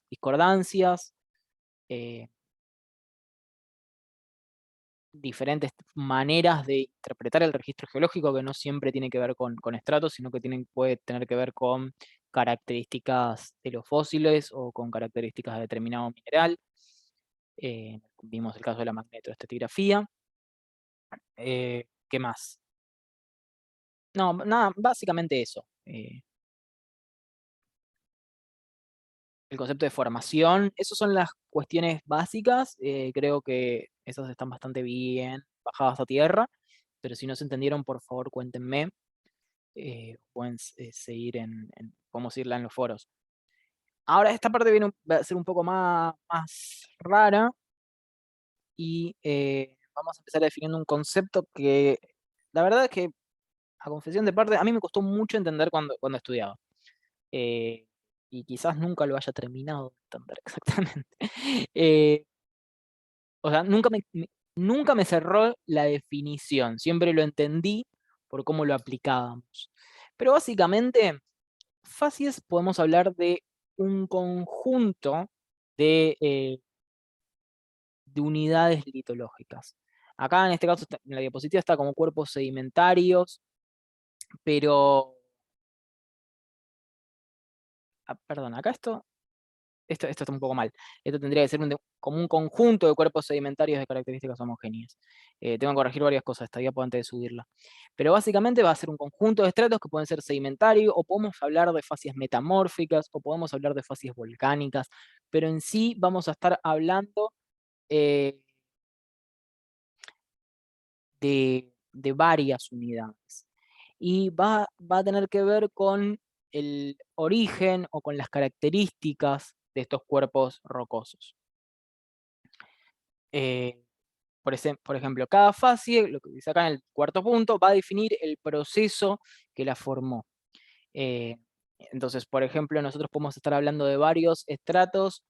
discordancias, eh, diferentes maneras de interpretar el registro geológico, que no siempre tiene que ver con estratos, sino que puede tener que ver con características de los fósiles o con características de determinado mineral. Vimos el caso de la magnetoestratigrafía. ¿Qué más? No, nada, básicamente eso. El concepto de formación, esas son las cuestiones básicas. Creo que esas están bastante bien bajadas a tierra, pero si no se entendieron, por favor, cuéntenme. Pueden seguir podemos seguirla en los foros. Ahora esta parte va a ser un poco más rara y vamos a empezar definiendo un concepto que la verdad es que, a confesión de parte, a mí me costó mucho entender cuando estudiaba. Eh, y quizás nunca lo haya terminado de entender exactamente. O sea, nunca me cerró la definición, siempre lo entendí por cómo lo aplicábamos. Pero básicamente, facies podemos hablar de un conjunto de unidades litológicas. Acá en este caso, en la diapositiva está como cuerpos sedimentarios, pero... perdón, acá esto está un poco mal. Esto tendría que ser como un conjunto de cuerpos sedimentarios de características homogéneas. Tengo que corregir varias cosas esta diapo antes de subirla. Pero básicamente va a ser un conjunto de estratos que pueden ser sedimentarios, o podemos hablar de facies metamórficas, o podemos hablar de facies volcánicas, pero en sí vamos a estar hablando eh, de varias unidades. Y va a tener que ver con el origen o con las características de estos cuerpos rocosos. Por ejemplo, cada facie, lo que dice acá en el cuarto punto, va a definir el proceso que la formó. Entonces, por ejemplo, nosotros podemos estar hablando de varios estratos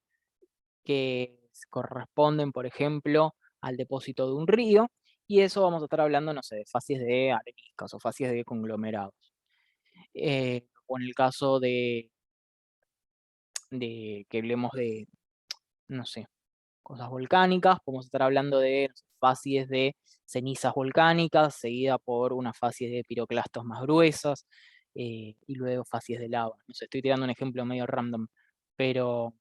que corresponden, por ejemplo, al depósito de un río, y eso vamos a estar hablando, no sé, de facies de areniscas o facies de conglomerados. O en el caso de que hablemos de, no sé, cosas volcánicas, podemos estar hablando de facies de cenizas volcánicas, seguida por unas facies de piroclastos más gruesas, y luego facies de lava. No sé, estoy tirando un ejemplo medio random, pero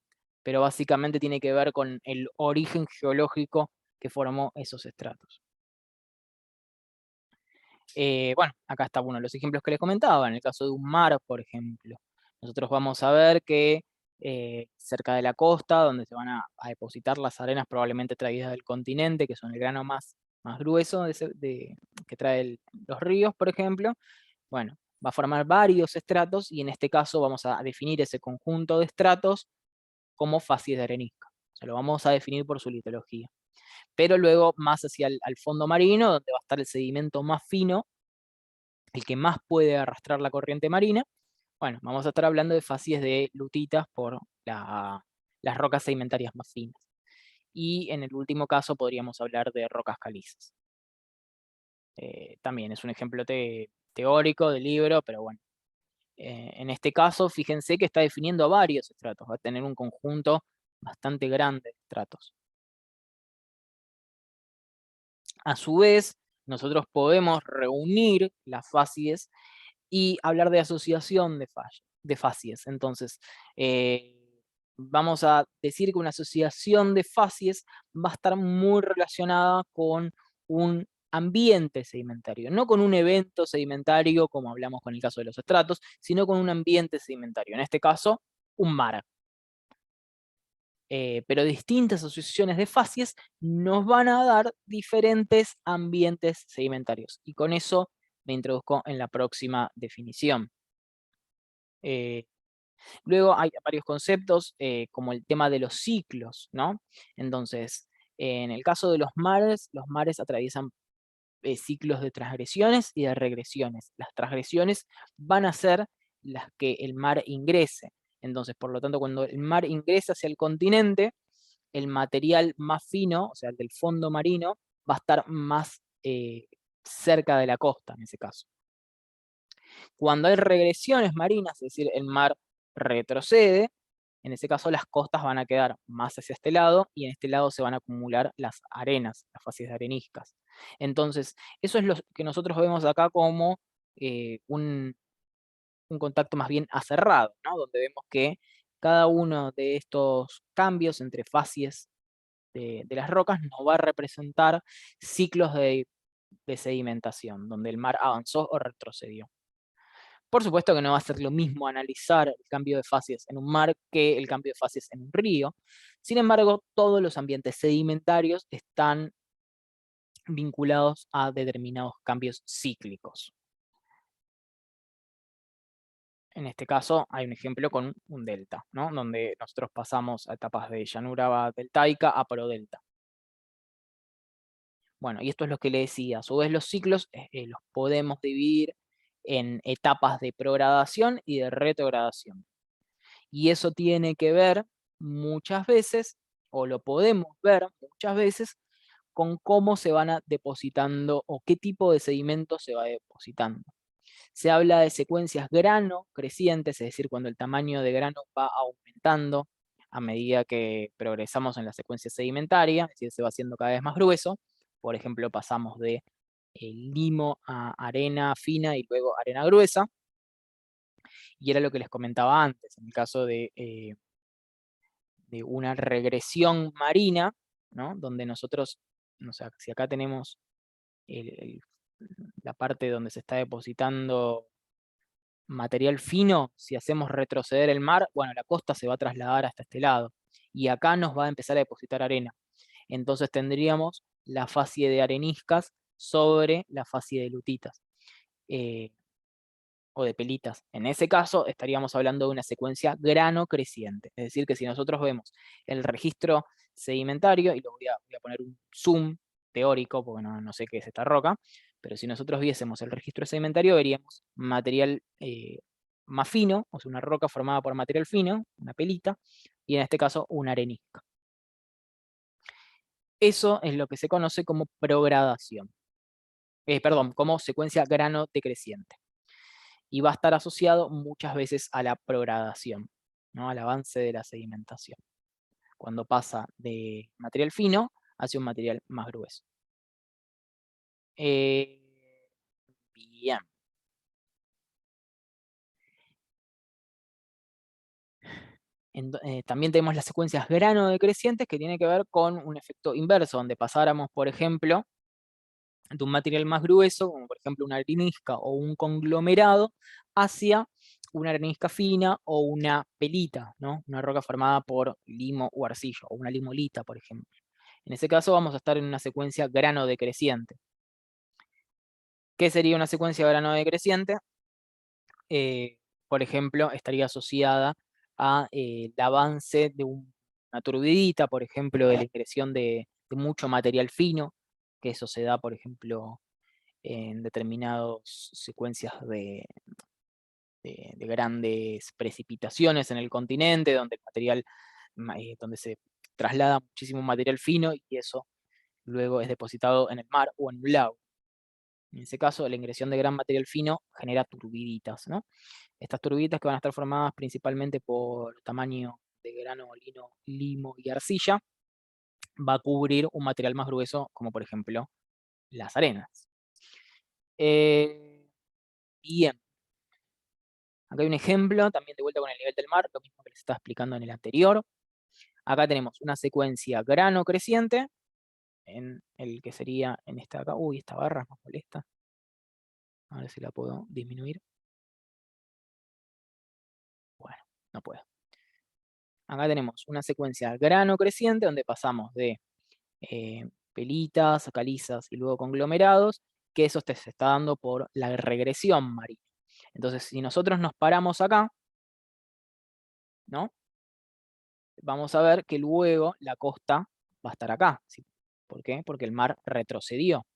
básicamente tiene que ver con el origen geológico que formó esos estratos. Bueno, acá está uno de los ejemplos que les comentaba, en el caso de un mar, por ejemplo. Nosotros vamos a ver que cerca de la costa, donde se van a depositar las arenas probablemente traídas del continente, que son el grano más grueso que trae los ríos, por ejemplo, bueno, va a formar varios estratos y en este caso vamos a definir ese conjunto de estratos como facies de arenisca. O sea, lo vamos a definir por su litología. Pero luego más hacia al fondo marino, donde va a estar el sedimento más fino, el que más puede arrastrar la corriente marina. Bueno, vamos a estar hablando de facies de lutitas por las rocas sedimentarias más finas. Y en el último caso podríamos hablar de rocas calizas. También es un ejemplo teórico del libro, pero bueno. En este caso, fíjense que está definiendo varios estratos, va a tener un conjunto bastante grande de estratos. A su vez, nosotros podemos reunir las facies y hablar de asociación de facies. Entonces, vamos a decir que una asociación de facies va a estar muy relacionada con un ambiente sedimentario, no con un evento sedimentario como hablamos con el caso de los estratos, sino con un ambiente sedimentario, en este caso, un mar. Pero distintas asociaciones de facies nos van a dar diferentes ambientes sedimentarios. Y con eso me introduzco en la próxima definición. Luego hay varios conceptos, como el tema de los ciclos, ¿no? Entonces, en el caso de los mares atraviesan ciclos de transgresiones y de regresiones. Las transgresiones van a ser las que el mar ingrese. Entonces, por lo tanto, cuando el mar ingresa hacia el continente, el material más fino, o sea, el del fondo marino, va a estar más cerca de la costa, en ese caso. Cuando hay regresiones marinas, es decir, el mar retrocede, en ese caso las costas van a quedar más hacia este lado y en este lado se van a acumular las arenas, las facies de areniscas. Entonces, eso es lo que nosotros vemos acá como un contacto más bien aserrado, ¿no? Donde vemos que cada uno de estos cambios entre facies de las rocas nos va a representar ciclos de sedimentación, donde el mar avanzó o retrocedió. Por supuesto que no va a ser lo mismo analizar el cambio de fases en un mar que el cambio de fases en un río. Sin embargo, todos los ambientes sedimentarios están vinculados a determinados cambios cíclicos. En este caso hay un ejemplo con un delta, ¿no? Donde nosotros pasamos a etapas de llanura deltaica a prodelta. Bueno, y esto es lo que le decía. A su vez, los ciclos los podemos dividir en etapas de progradación y de retrogradación. Y eso tiene que ver muchas veces, o lo podemos ver muchas veces, con cómo se van depositando o qué tipo de sedimento se va depositando. Se habla de secuencias grano crecientes, es decir, cuando el tamaño de grano va aumentando a medida que progresamos en la secuencia sedimentaria, es decir, se va haciendo cada vez más grueso. Por ejemplo, pasamos de limo a arena fina y luego arena gruesa. Y era lo que les comentaba antes, en el caso de una regresión marina, ¿no? Donde nosotros, o sea, si acá tenemos la parte donde se está depositando material fino, si hacemos retroceder el mar, bueno, la costa se va a trasladar hasta este lado, y acá nos va a empezar a depositar arena. Entonces tendríamos la facie de areniscas sobre la facie de lutitas. O de pelitas. En ese caso estaríamos hablando de una secuencia grano creciente. Es decir, que si nosotros vemos el registro sedimentario, y lo voy a poner un zoom teórico, porque no sé qué es esta roca, pero si nosotros viésemos el registro sedimentario, veríamos material más fino, o sea, una roca formada por material fino, una pelita, y en este caso una arenisca. Eso es lo que se conoce como progradación. Perdón, como secuencia grano decreciente. Y va a estar asociado muchas veces a la progradación, ¿no? Al avance de la sedimentación, cuando pasa de material fino hacia un material más grueso. Bien. También tenemos las secuencias grano decrecientes, que tiene que ver con un efecto inverso, donde pasáramos, por ejemplo, de un material más grueso, como por ejemplo una arenisca o un conglomerado, hacia una arenisca fina o una pelita, ¿no? Una roca formada por limo o arcillo, o una limolita, por ejemplo. En ese caso vamos a estar en una secuencia grano decreciente. ¿Qué sería una secuencia grano decreciente? Por ejemplo, estaría asociada a el avance de una turbidita, por ejemplo, de la ingresión de mucho material fino, que eso se da, por ejemplo, en determinadas secuencias de grandes precipitaciones en el continente, donde el material, donde se traslada muchísimo material fino y eso luego es depositado en el mar o en un lago. En ese caso, la ingresión de gran material fino genera turbiditas, ¿no? Estas turbiditas, que van a estar formadas principalmente por tamaño de grano, limo y arcilla, va a cubrir un material más grueso, como por ejemplo las arenas. Bien. Acá hay un ejemplo, también de vuelta con el nivel del mar, lo mismo que les estaba explicando en el anterior. Acá tenemos una secuencia grano creciente, en el que sería en esta acá. Uy, esta barra me molesta. A ver si la puedo disminuir. Bueno, no puedo. Acá tenemos una secuencia grano creciente, donde pasamos de pelitas, calizas y luego conglomerados, que eso se está dando por la regresión marina. Entonces, si nosotros nos paramos acá, ¿no? Vamos a ver que luego la costa va a estar acá. ¿Sí? ¿Por qué? Porque el mar retrocedió.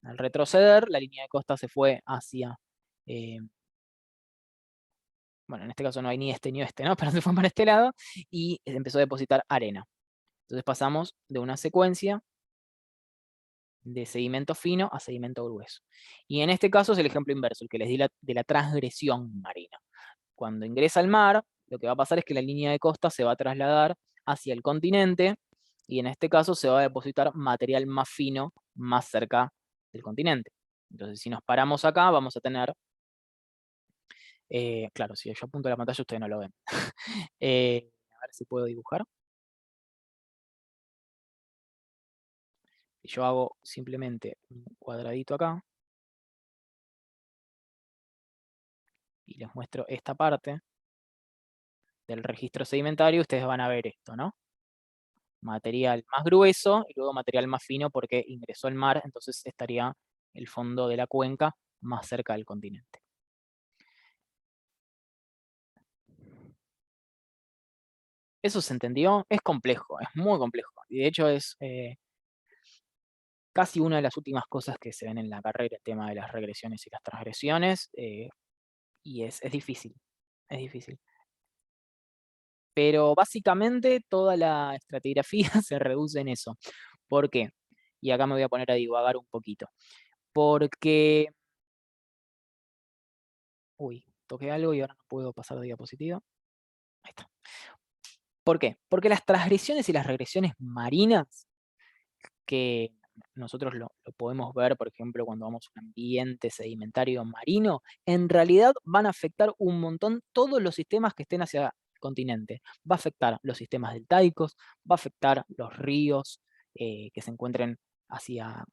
Al retroceder, la línea de costa se fue hacia, bueno, en este caso no hay ni este ni este, ¿no? Pero se fue para este lado y empezó a depositar arena. Entonces pasamos de una secuencia de sedimento fino a sedimento grueso. Y en este caso es el ejemplo inverso, el que les di de la transgresión marina. Cuando ingresa al mar, lo que va a pasar es que la línea de costa se va a trasladar hacia el continente y en este caso se va a depositar material más fino más cerca del continente. Entonces, si nos paramos acá, vamos a tener, claro, si yo apunto a la pantalla ustedes no lo ven. A ver si puedo dibujar. yo hago simplemente un cuadradito acá, y les muestro esta parte del registro sedimentario, ustedes van a ver esto, ¿no? Material más grueso y luego material más fino porque ingresó al mar, entonces estaría el fondo de la cuenca más cerca del continente. ¿Eso se entendió? Es complejo, es muy complejo. Y de hecho es casi una de las últimas cosas que se ven en la carrera, el tema de las regresiones y las transgresiones, y es difícil, es difícil. Pero básicamente toda la estratigrafía se reduce en eso. ¿Por qué? Y acá me voy a poner a divagar un poquito. Porque... Uy, toqué algo y ahora no puedo pasar de diapositiva. Ahí está. ¿Por qué? Porque las transgresiones y las regresiones marinas, que nosotros lo podemos ver, por ejemplo, cuando vamos a un ambiente sedimentario marino, en realidad van a afectar un montón todos los sistemas que estén hacia el continente. Va a afectar los sistemas deltaicos, va a afectar los ríos que se encuentren hacia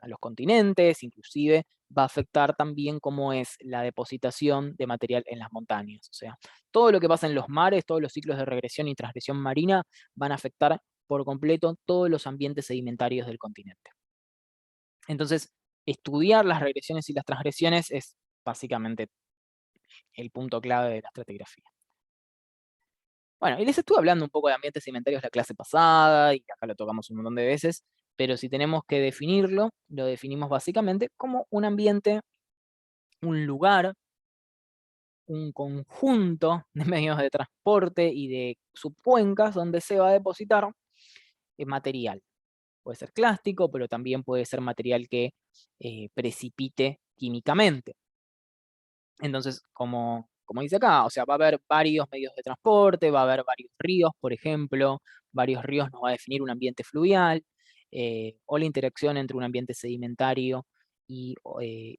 a los continentes, inclusive va a afectar también cómo es la depositación de material en las montañas. O sea, todo lo que pasa en los mares, todos los ciclos de regresión y transgresión marina van a afectar por completo todos los ambientes sedimentarios del continente. Entonces, estudiar las regresiones y las transgresiones es básicamente el punto clave de la estratigrafía. Bueno, y les estuve hablando un poco de ambientes sedimentarios la clase pasada, y acá lo tocamos un montón de veces, pero si tenemos que definirlo, lo definimos básicamente como un ambiente, un lugar, un conjunto de medios de transporte y de subcuencas donde se va a depositar material. Puede ser clástico, pero también puede ser material que precipite químicamente. Entonces, como dice acá, o sea, va a haber varios medios de transporte, va a haber varios ríos, por ejemplo, varios ríos nos va a definir un ambiente fluvial, o la interacción entre un ambiente sedimentario y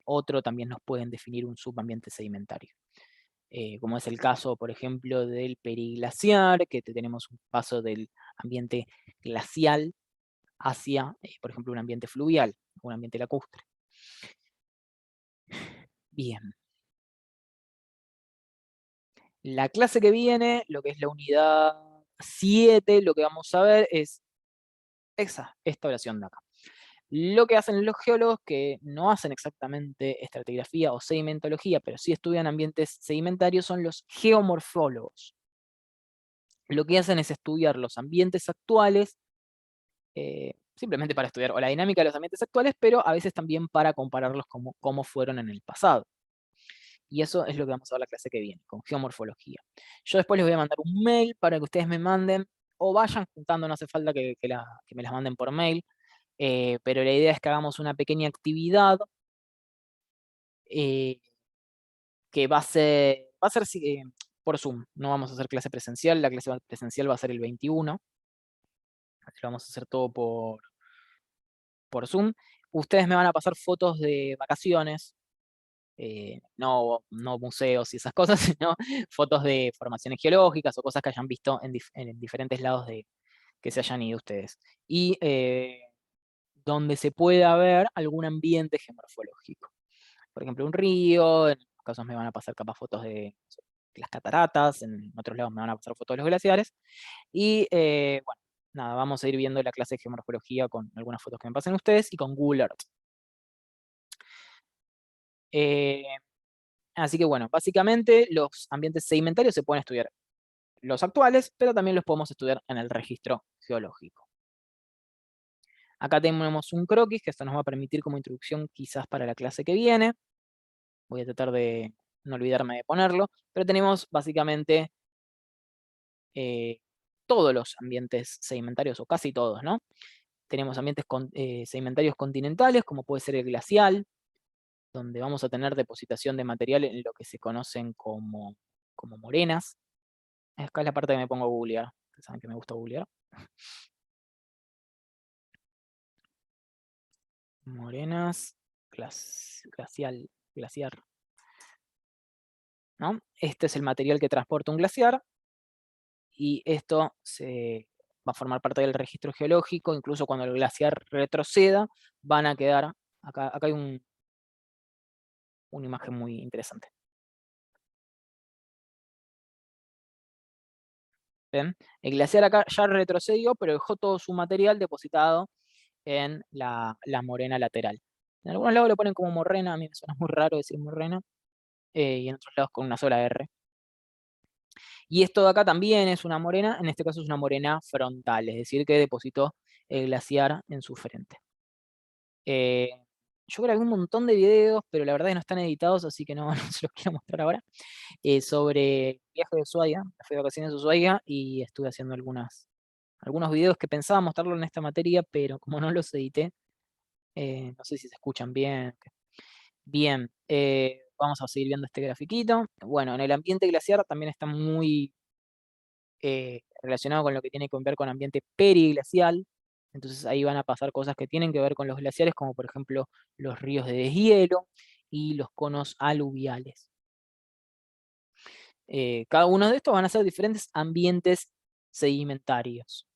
otro también nos pueden definir un subambiente sedimentario. Como es el caso, por ejemplo, del periglaciar, que tenemos un paso del ambiente glacial hacia, por ejemplo, un ambiente fluvial, un ambiente lacustre. Bien. La clase que viene, lo que es la unidad 7, lo que vamos a ver es esta oración de acá. Lo que hacen los geólogos, que no hacen exactamente estratigrafía o sedimentología, pero sí estudian ambientes sedimentarios, son los geomorfólogos. Lo que hacen es estudiar los ambientes actuales, simplemente para estudiar o la dinámica de los ambientes actuales, pero a veces también para compararlos cómo fueron en el pasado. Y eso es lo que vamos a ver la clase que viene, con geomorfología. Yo después les voy a mandar un mail para que ustedes me manden, o vayan juntando, no hace falta que me las manden por mail, pero la idea es que hagamos una pequeña actividad eh, que va a ser por Zoom. No vamos a hacer clase presencial, la clase presencial va a ser el 21. Lo vamos a hacer todo por Zoom. Ustedes me van a pasar fotos de vacaciones, no museos y esas cosas, sino fotos de formaciones geológicas o cosas que hayan visto en diferentes lados que se hayan ido ustedes. Y donde se pueda ver algún ambiente geomorfológico. Por ejemplo, un río, en algunos casos me van a pasar capaz fotos de las cataratas, en otros lados me van a pasar fotos de los glaciares. Y bueno, nada, vamos a ir viendo la clase de geomorfología con algunas fotos que me pasen ustedes y con Google Earth. Así que bueno, básicamente los ambientes sedimentarios se pueden estudiar los actuales, pero también los podemos estudiar en el registro geológico. Acá tenemos un croquis, que esto nos va a permitir como introducción quizás para la clase que viene. Voy a tratar de no olvidarme de ponerlo, pero tenemos básicamente todos los ambientes sedimentarios, o casi todos, ¿no? Tenemos ambientes sedimentarios continentales, como puede ser el glacial, donde vamos a tener depositación de material en lo que se conocen como morenas. Acá es la parte que me pongo a googlear. Ustedes saben que me gusta googlear. Morenas, glaciar. ¿No? Este es el material que transporta un glaciar. Y esto se va a formar parte del registro geológico, incluso cuando el glaciar retroceda, van a quedar, acá hay una imagen muy interesante. ¿Ven? El glaciar acá ya retrocedió, pero dejó todo su material depositado en la morena lateral. En algunos lados lo ponen como morrena, a mí me suena muy raro decir morrena, y en otros lados con una sola R. Y esto de acá también es una morena, en este caso es una morena frontal, es decir, que depositó el glaciar en su frente. Yo grabé un montón de videos, pero la verdad es que no están editados, así que no, no se los quiero mostrar ahora, sobre el viaje de Ushuaia, la fui de vacaciones de Ushuaia, y estuve haciendo algunos videos que pensaba mostrarlo en esta materia, pero como no los edité, no sé si se escuchan bien. Bien, vamos a seguir viendo este grafiquito. Bueno, en el ambiente glaciar también está muy relacionado con lo que tiene que ver con ambiente periglacial. Entonces ahí van a pasar cosas que tienen que ver con los glaciares, como por ejemplo los ríos de deshielo y los conos aluviales. Cada uno de estos van a ser diferentes ambientes sedimentarios.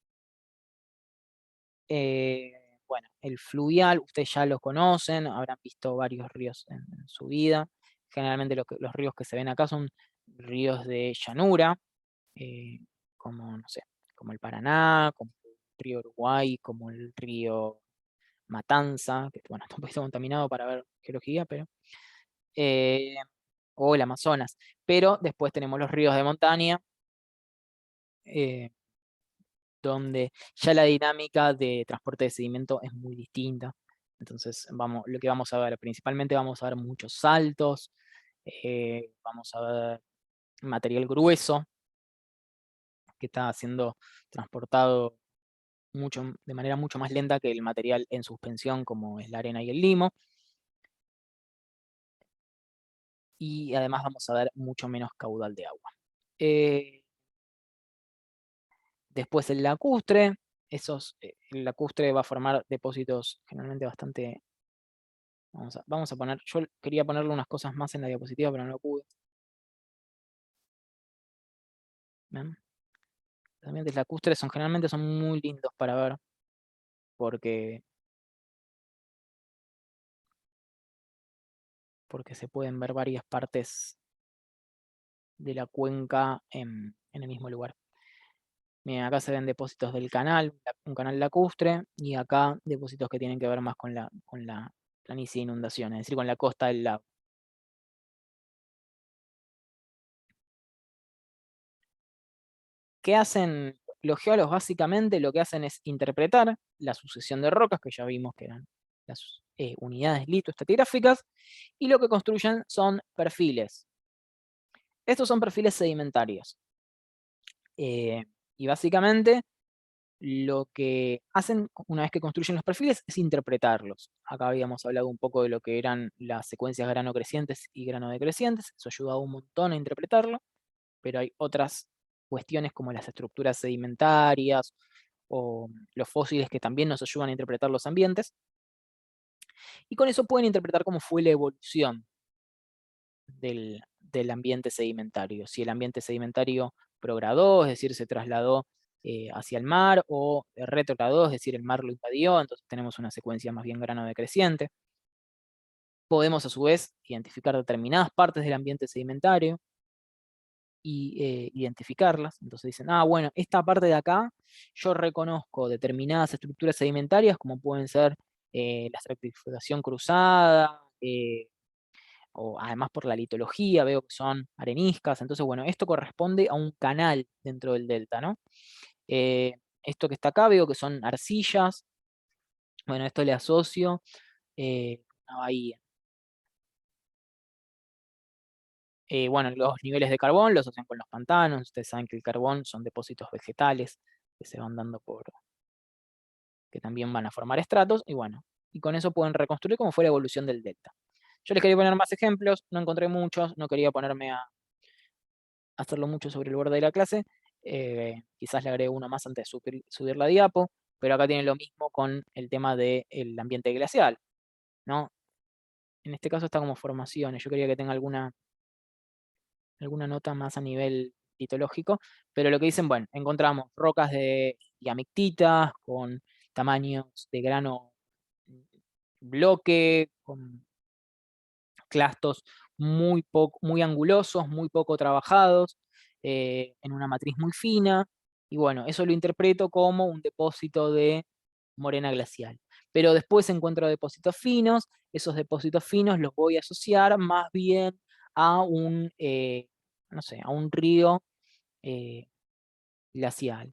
Bueno, el fluvial, ustedes ya lo conocen, habrán visto varios ríos en su vida. Generalmente los ríos que se ven acá son ríos de llanura, como, no sé, como el Paraná, como el río Uruguay, como el río Matanza, que bueno, está un poquito contaminado para ver geología, pero o el Amazonas. Pero después tenemos los ríos de montaña, eh, donde ya la dinámica de transporte de sedimento es muy distinta. Entonces, lo que vamos a ver, principalmente vamos a ver muchos saltos, vamos a ver material grueso que está siendo transportado de manera mucho más lenta que el material en suspensión, como es la arena y el limo. Y además vamos a ver mucho menos caudal de agua. Después el lacustre, el lacustre va a formar depósitos generalmente bastante... Vamos a poner, yo quería ponerle unas cosas más en la diapositiva, pero no lo pude. ¿Ven? Los ambientes lacustres generalmente son muy lindos para ver, porque se pueden ver varias partes de la cuenca en el mismo lugar. Miren, acá se ven depósitos del canal, un canal lacustre, y acá depósitos que tienen que ver más con la planicie de inundación, es decir, con la costa del lago. ¿Qué hacen los geólogos? Básicamente lo que hacen es interpretar la sucesión de rocas, que ya vimos que eran las unidades litoestratigráficas, y lo que construyen son perfiles. Estos son perfiles sedimentarios. Y básicamente lo que hacen una vez que construyen los perfiles es interpretarlos. Acá habíamos hablado un poco de lo que eran las secuencias grano crecientes y grano decrecientes, eso ayuda un montón a interpretarlo, pero hay otras cuestiones como las estructuras sedimentarias o los fósiles que también nos ayudan a interpretar los ambientes, y con eso pueden interpretar cómo fue la evolución del ambiente sedimentario. Si el ambiente sedimentario progradó, es decir, se trasladó hacia el mar, o retrogradó, es decir, el mar lo invadió, entonces tenemos una secuencia más bien grano decreciente. Podemos a su vez identificar determinadas partes del ambiente sedimentario y identificarlas. Entonces dicen, bueno, esta parte de acá yo reconozco determinadas estructuras sedimentarias como pueden ser la estratificación cruzada, o además por la litología veo que son areniscas. Entonces, bueno, esto corresponde a un canal dentro del delta, ¿no? Esto que está acá veo que son arcillas. Bueno, esto le asocio una bahía. Bueno, los niveles de carbón los asocian con los pantanos. Ustedes saben que el carbón son depósitos vegetales que se van dando que también van a formar estratos, y bueno, y con eso pueden reconstruir cómo fue la evolución del delta. Yo les quería poner más ejemplos, no encontré muchos, no quería ponerme a hacerlo mucho sobre el borde de la clase. Quizás le agregue uno más antes de subir la diapo, pero acá tienen lo mismo con el tema del ambiente glacial, ¿no? En este caso está como formaciones. Yo quería que tenga alguna nota más a nivel litológico, pero lo que dicen, bueno, encontramos rocas de diamictitas, con tamaños de grano bloque, con clastos muy angulosos, muy poco trabajados, en una matriz muy fina, y bueno, eso lo interpreto como un depósito de morena glacial. Pero después encuentro depósitos finos, esos depósitos finos los voy a asociar más bien a no sé, a un río glacial.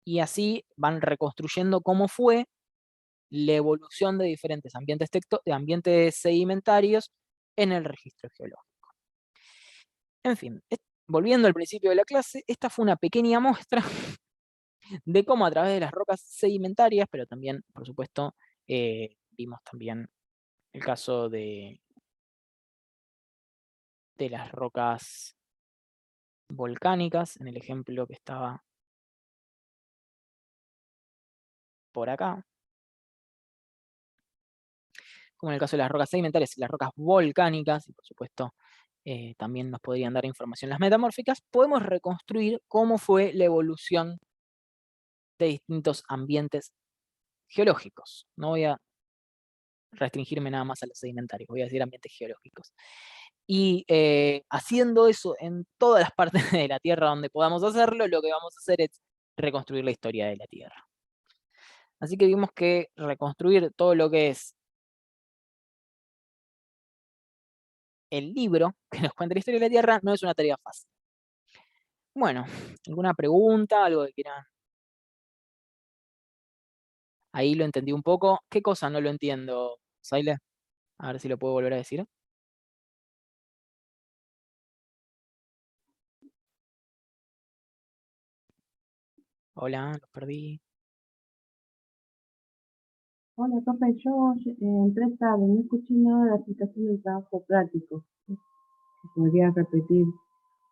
Y así van reconstruyendo cómo fue la evolución de diferentes de ambientes sedimentarios en el registro geológico. En fin, volviendo al principio de la clase, esta fue una pequeña muestra de cómo a través de las rocas sedimentarias, pero también, por supuesto, vimos también el caso de las rocas volcánicas, en el ejemplo que estaba por acá, como en el caso de las rocas sedimentarias y las rocas volcánicas, y por supuesto también nos podrían dar información las metamórficas, podemos reconstruir cómo fue la evolución de distintos ambientes geológicos. No voy a restringirme nada más a los sedimentarios, voy a decir ambientes geológicos. Y haciendo eso en todas las partes de la Tierra donde podamos hacerlo, lo que vamos a hacer es reconstruir la historia de la Tierra. Así que vimos que reconstruir todo lo que es el libro que nos cuenta la historia de la Tierra no es una tarea fácil. Bueno, ¿alguna pregunta? ¿Algo que quieran? Ahí lo entendí un poco. ¿Qué cosa no lo entiendo, Saile? A ver si lo puedo volver a decir. Hola, los perdí. Hola, profe, yo entré tarde, no escuché nada de la aplicación del trabajo práctico. ¿Podría repetir?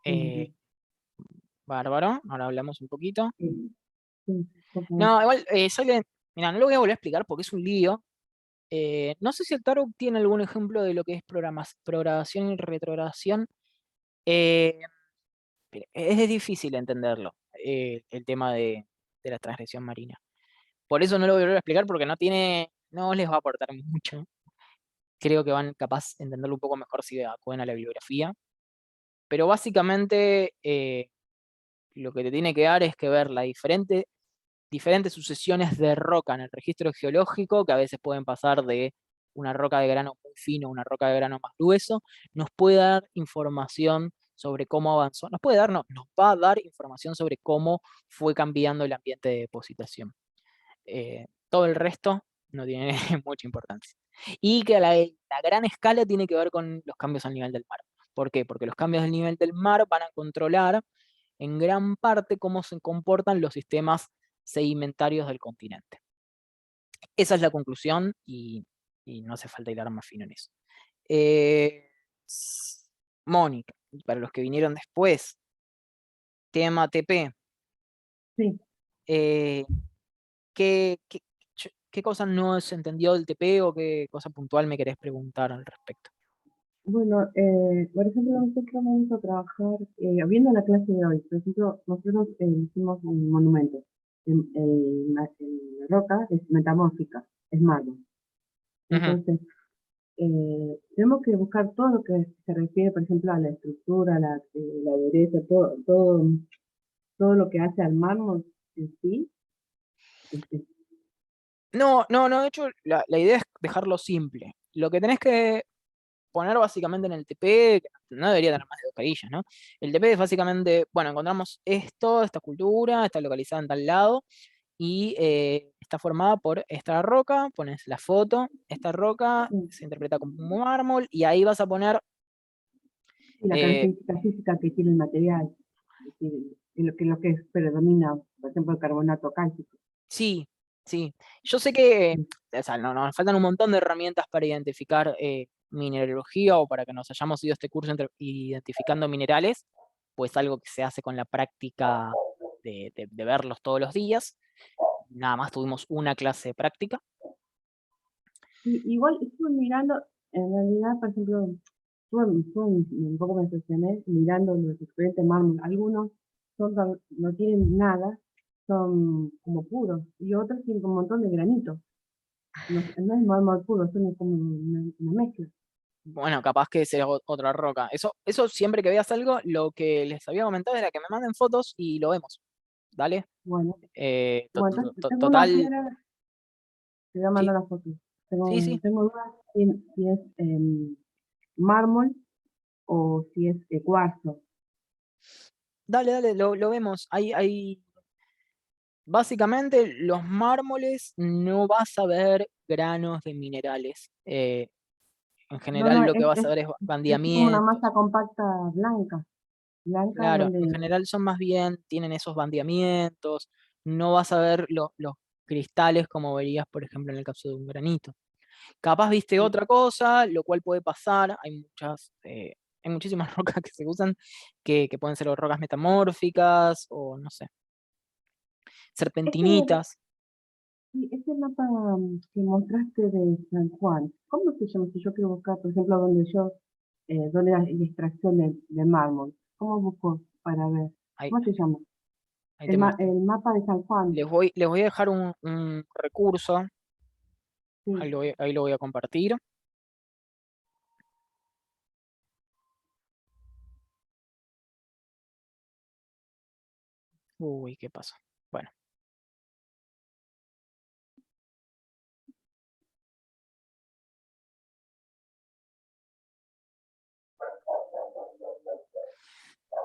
Eh, Bárbaro, ahora hablamos un poquito. Sí, sí, por favor. No, igual, Saile, mira, no lo voy a volver a explicar porque es un lío. No sé si el Taro tiene algún ejemplo de lo que es programación y retrogradación. Eh, es difícil entenderlo, el tema de la transgresión marina. Por eso no lo voy a volver a explicar porque no les va a aportar mucho. Creo que van capaz de entenderlo un poco mejor si acuden a la bibliografía. Pero básicamente lo que te tiene que dar es que ver diferentes sucesiones de roca en el registro geológico, que a veces pueden pasar de una roca de grano muy fino a una roca de grano más grueso, nos puede dar información sobre cómo avanzó, nos va a dar información sobre cómo fue cambiando el ambiente de depositación. Todo el resto no tiene mucha importancia. Y que la gran escala tiene que ver con los cambios al nivel del mar. ¿Por qué? Porque los cambios del nivel del mar van a controlar en gran parte cómo se comportan los sistemas sedimentarios del continente. Esa es la conclusión y no hace falta hilar más fino en eso. Mónica, para los que vinieron después, tema TP. Sí, eh, ¿qué, qué, qué cosa no se entendió del TP o qué cosa puntual me querés preguntar al respecto? bueno, por ejemplo, nosotros vamos a trabajar, viendo la clase de hoy, por ejemplo, nosotros hicimos un monumento. La roca es metamórfica, es mármol. Ujú. Entonces, tenemos que buscar todo lo que se refiere, por ejemplo, a la estructura, la dureza, todo lo que hace al mármol en sí. Este, No, de hecho la idea es dejarlo simple. Lo que tenés que poner básicamente en el TP, que no debería tener más de 2 carillas, ¿no? El TP es básicamente, bueno, encontramos esta cultura, está localizada en tal lado, y está formada por esta roca, pones la foto, esta roca sí, se interpreta como un mármol, y ahí vas a poner, y la eh, característica física que tiene el material, es decir, lo que predomina, por ejemplo, el carbonato cálcico. sí, sí, yo sé que, Sí, o sea, nos faltan un montón de herramientas para identificar mineralogía o para que nos hayamos ido a este curso identificando minerales, pues algo que se hace con la práctica de verlos todos los días. Nada más tuvimos una clase de práctica. igual estuve mirando, en realidad, por ejemplo, un poco me decepcioné mirando los diferentes mármoles. Algunos no tienen nada, son como puros y otros tienen como un montón de granitos. No, no es mármol puro, son como una mezcla. Bueno, capaz que sea otra roca. Eso siempre que veas algo, lo que les había comentado era que me manden fotos y lo vemos. ¿Dale? Bueno, bueno, entonces tengo una Total, piedra, te voy a sí, mandar la foto. sí, sí. Tengo dudas si es mármol o si es cuarzo. Dale, lo vemos. Básicamente, los mármoles no vas a ver granos de minerales. En No, no, general, lo que vas a ver es es como una bandeamientos. masa compacta blanca, blanca Claro, en donde... general son más bien, tienen esos bandeamientos. No vas a ver los cristales como verías, por ejemplo, en el caso de un granito. Capaz viste otra cosa, lo cual puede pasar. Hay muchísimas rocas que se usan, que pueden ser o rocas metamórficas o no sé, Ese, serpentinitas. sí, ese mapa que mostraste de San Juan, ¿cómo se llama? Si yo quiero buscar, por ejemplo, donde la extracción de mármol, ¿cómo busco para ver? Ahí, ¿Cómo se llama? ahí te muestro. El mapa de San Juan. Les voy a dejar un recurso, Sí. ahí lo voy a compartir. Uy, ¿qué pasó? Bueno,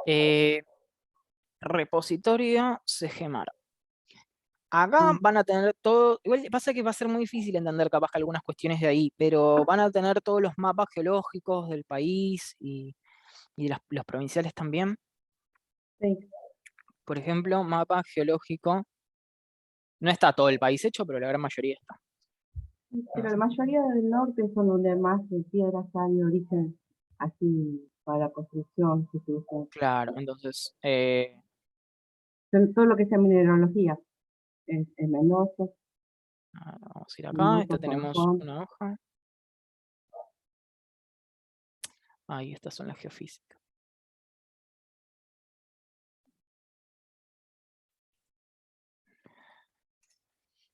eh, repositorio CGMAR. Acá Sí. van a tener todo, igual pasa que va a ser muy difícil entender capaz que algunas cuestiones de ahí, pero van a tener todos los mapas geológicos del país y de los provinciales también. Sí. Por ejemplo, mapa geológico, no está todo el país hecho, pero la gran mayoría está. Pero la mayoría del norte son donde más piedras hay de origen así para la construcción que se usa. Claro, entonces, Todo lo que sea mineralogía es Mendoza, vamos a ir acá, Mendoza, esta San tenemos Juan. una hoja. Ahí estas son las geofísicas.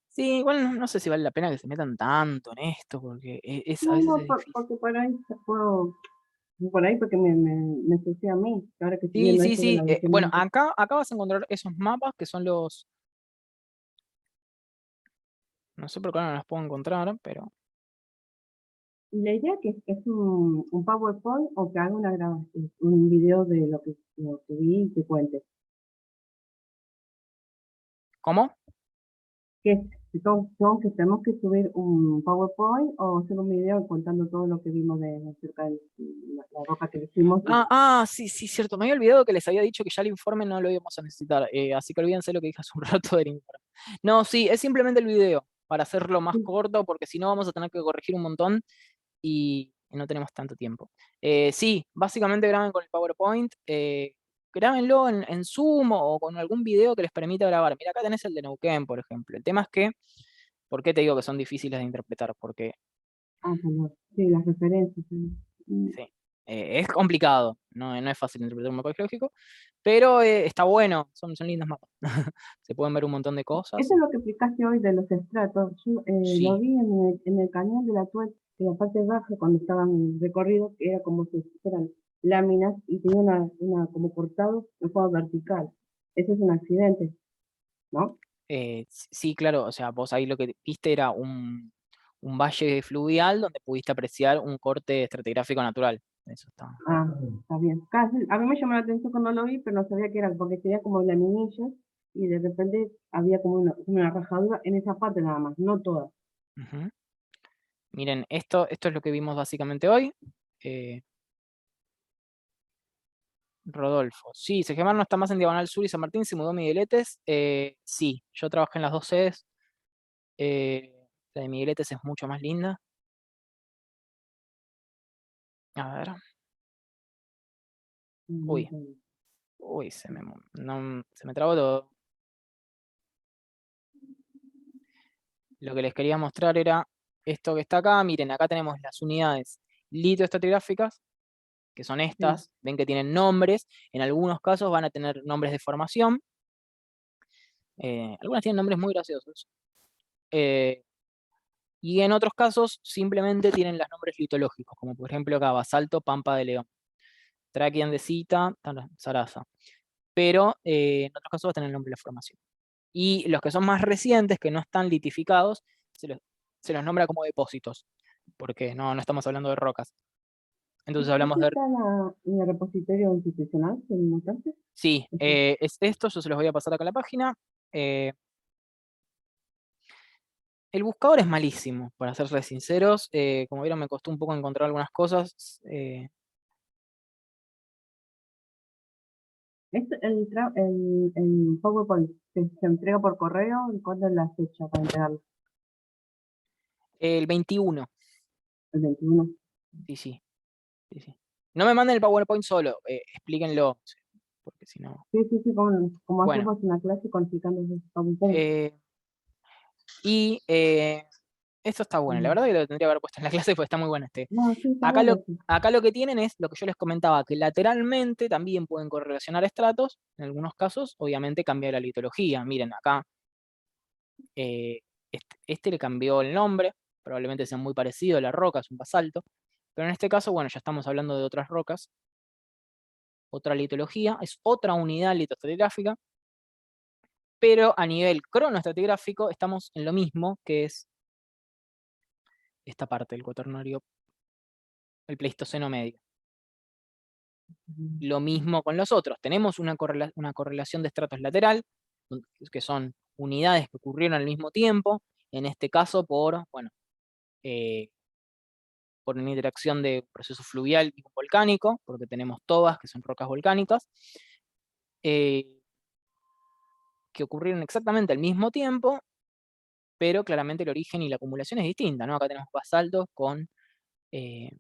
Sí, igual no sé si vale la pena que se metan tanto en esto, porque a No, veces no, es difícil. porque por ahí por ahí porque me sucede a mí, ahora que estoy Sí, viendo sí, esto de sí. la Bueno, vestimenta. acá vas a encontrar esos mapas que son no sé por qué no los puedo encontrar, pero... Y la idea es un PowerPoint o que haga una grabación, un video de lo que vi y te cuente. ¿Cómo? Si que tenemos que subir un PowerPoint o hacer un video contando todo lo que vimos acerca de la ropa que hicimos. Sí, sí, cierto. Me había olvidado que les había dicho que ya el informe no lo íbamos a necesitar. Así que olvídense lo que dije hace un rato del informe. No, sí, es simplemente el video, para hacerlo más corto, porque si no vamos a tener que corregir un montón y no tenemos tanto tiempo. Sí, básicamente graben con el PowerPoint, grábenlo en Zoom o con algún video que les permita grabar. Mira, acá tenés el de Neuquén, por ejemplo. El tema es que, ¿por qué te digo que son difíciles de interpretar? Porque Genial. Sí, las referencias. Sí. sí, es complicado, no es fácil interpretar un mapa geológico, pero está bueno, son lindos mapas. Se pueden ver un montón de cosas. Eso es lo que explicaste hoy de los estratos. Yo lo Sí, vi en el cañón de la Tuel, en la parte baja, cuando estaban en recorrido, que era como si fueran láminas y tenía una como cortado en forma vertical. Eso es un accidente, ¿no? sí, claro, o sea, vos ahí lo que viste era un valle fluvial donde pudiste apreciar un corte estratigráfico natural. Eso está. Ah, está bien. Casi, a mí me llamó la atención cuando lo vi, pero no sabía qué era, porque tenía como laminillas y de repente había como una rajadura en esa parte nada más, no toda. Ujú. Miren, esto es lo que vimos básicamente hoy. Eh, Rodolfo. Sí, Segemar no está más en Diagonal Sur y San Martín, se mudó a Migueletes. Sí, yo trabajé en las dos sedes. La de Migueletes es mucho más linda. A ver. Uy, uy, se me trabó todo. Lo que les quería mostrar era esto que está acá. Miren, acá tenemos las unidades litoestratigráficas, que son Sí, estas. Ven que tienen nombres. En algunos casos van a tener nombres de formación. Algunas tienen nombres muy graciosos. Y en otros casos simplemente tienen los nombres litológicos, como por ejemplo acá, basalto, pampa de León, tráquea andesita, zaraza. Pero en otros casos va a tener el nombre de la formación. Y los que son más recientes, que no están litificados, se los nombra como depósitos, porque no estamos hablando de rocas. Entonces hablamos ¿Esto de... está en el repositorio institucional que me mostraste? Sí, es esto, yo se los voy a pasar acá a la página. El buscador es malísimo, para serles sinceros. Como vieron, me costó un poco encontrar algunas cosas. El PowerPoint se entrega por correo, ¿cuándo es la fecha para entregarlo? El 21, El 21. sí, sí, sí, sí. No me manden el PowerPoint solo, explíquenlo, porque si no... Sí, sí, sí, como Bueno, hacemos en la clase consultando ese PowerPoint. y esto está bueno, la verdad que lo tendría que haber puesto en la clase porque está muy bueno este. No, sí, está Acá bueno. lo, Sí. acá lo que tienen es lo que yo les comentaba, que lateralmente también pueden correlacionar estratos, en algunos casos, obviamente cambia la litología. Miren, acá este le cambió el nombre, probablemente sea muy parecido a la roca, es un basalto, pero en este caso, bueno, ya estamos hablando de otras rocas, otra litología, es otra unidad litoestratigráfica, pero a nivel cronoestratigráfico estamos en lo mismo, que es esta parte del Cuaternario, el Pleistoceno medio. Lo mismo con los otros. Tenemos una correlación de estratos lateral, que son unidades que ocurrieron al mismo tiempo, en este caso bueno, por una interacción de proceso fluvial y volcánico, porque tenemos tobas, que son rocas volcánicas, que ocurrieron exactamente al mismo tiempo, pero claramente el origen y la acumulación es distinta, ¿no? Acá tenemos basaltos eh,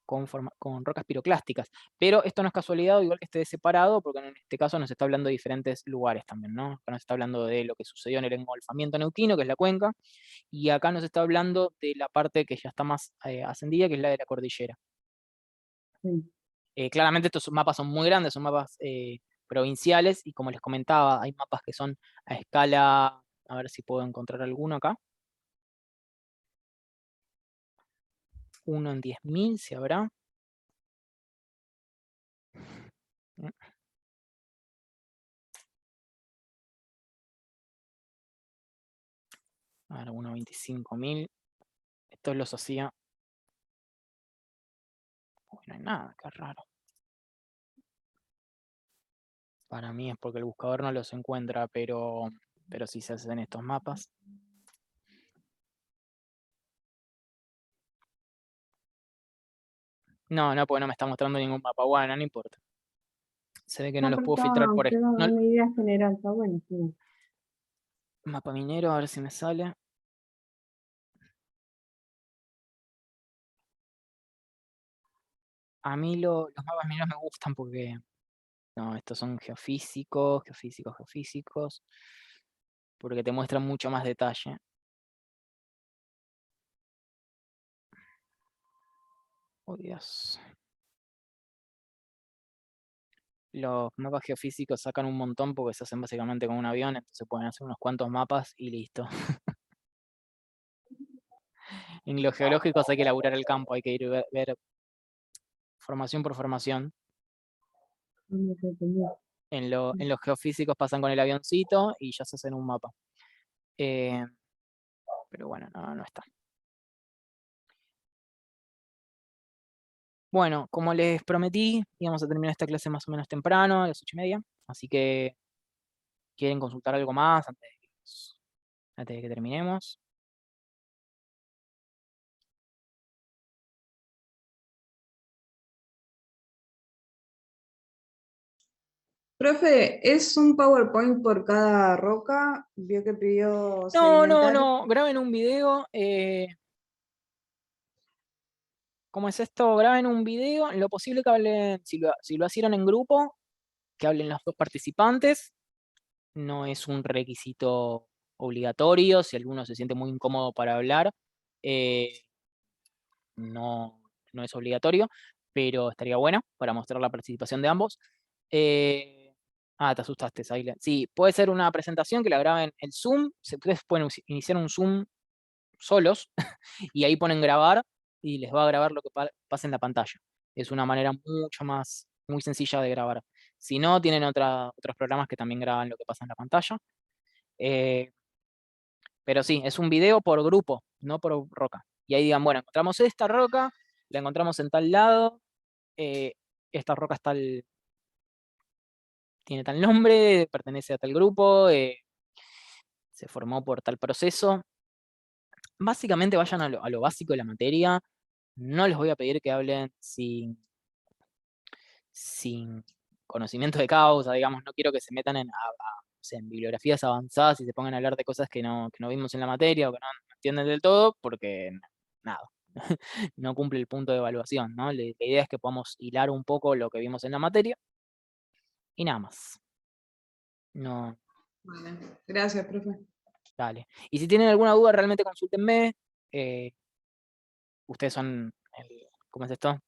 con rocas piroclásticas. Pero esto no es casualidad, igual que esté separado, porque en este caso nos está hablando de diferentes lugares también, ¿no? Acá nos está hablando de lo que sucedió en el engolfamiento neuquino, que es la cuenca, y acá nos está hablando de la parte que ya está más ascendida, que es la de la cordillera. Sí. Claramente estos mapas son muy grandes, son mapas provinciales, y como les comentaba, hay mapas que son a escala, a ver si puedo encontrar alguno acá. 1 en 10.000, si habrá. A ver, 1 a 25.000. Estos los hacía... Uy, no hay nada, qué raro. Para mí es porque el buscador no los encuentra, pero sí se hacen estos mapas. No, porque no me está mostrando ningún mapa. Bueno, no importa. Se ve que no No, los pero puedo filtrar por te da no, una idea general, está bueno, sí. mapa minero, a ver si me sale. A mí los mapas mineros me gustan porque... No, estos son geofísicos, porque te muestran mucho más detalle. Oh, Dios. Los mapas geofísicos sacan un montón porque se hacen básicamente con un avión, entonces pueden hacer unos cuantos mapas y listo. En los geológicos hay que elaborar el campo, hay que ir a ver formación por formación. No sé, tenía- En los geofísicos pasan con el avioncito y ya se hacen un mapa. Eh, pero bueno, no está. Bueno, como les prometí, íbamos a terminar esta clase más o menos temprano, a las 8:30. Así que, ¿quieren consultar algo más antes de que terminemos? Profe, ¿es un PowerPoint por cada roca? Vio que pidió No, sedimentar. graben un video. ¿Cómo es esto? Graben un video. En lo posible que hablen, si lo hicieron en grupo, que hablen los dos participantes. No es un requisito obligatorio. Si alguno se siente muy incómodo para hablar, eh, no, no es obligatorio, pero estaría bueno para mostrar la participación de ambos. Ah, te asustaste, Saile. Sí, puede ser una presentación que la graben en Zoom. Ustedes pueden iniciar un Zoom solos y ahí ponen grabar y les va a grabar lo que pasa en la pantalla. Es una manera muy sencilla de grabar. Si no, tienen otros programas que también graban lo que pasa en la pantalla. Pero sí, es un video por grupo, no por roca. Y ahí digan, bueno, encontramos esta roca, la encontramos en tal lado, esta roca tiene tal nombre, pertenece a tal grupo, se formó por tal proceso. Básicamente vayan a lo básico de la materia. No les voy a pedir que hablen sin conocimiento de causa, digamos. No quiero que se metan en bibliografías avanzadas y se pongan a hablar de cosas que no vimos en la materia o que no entienden del todo, porque nada, no cumple el punto de evaluación, ¿no? La idea es que podamos hilar un poco lo que vimos en la materia y nada más. No, Vale. Gracias, profe. dale. Y si tienen alguna duda, realmente consúltenme. Ustedes son ¿cómo es esto?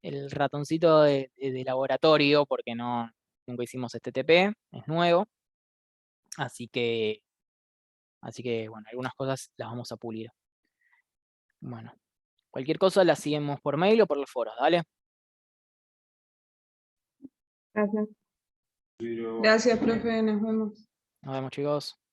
El ratoncito de laboratorio, porque nunca hicimos este TP, es nuevo. Así que, bueno, algunas cosas las vamos a pulir. Bueno, cualquier cosa la seguimos por mail o por los foros, ¿dale? Gracias. Gracias, profe. Nos vemos. Nos vemos, chicos.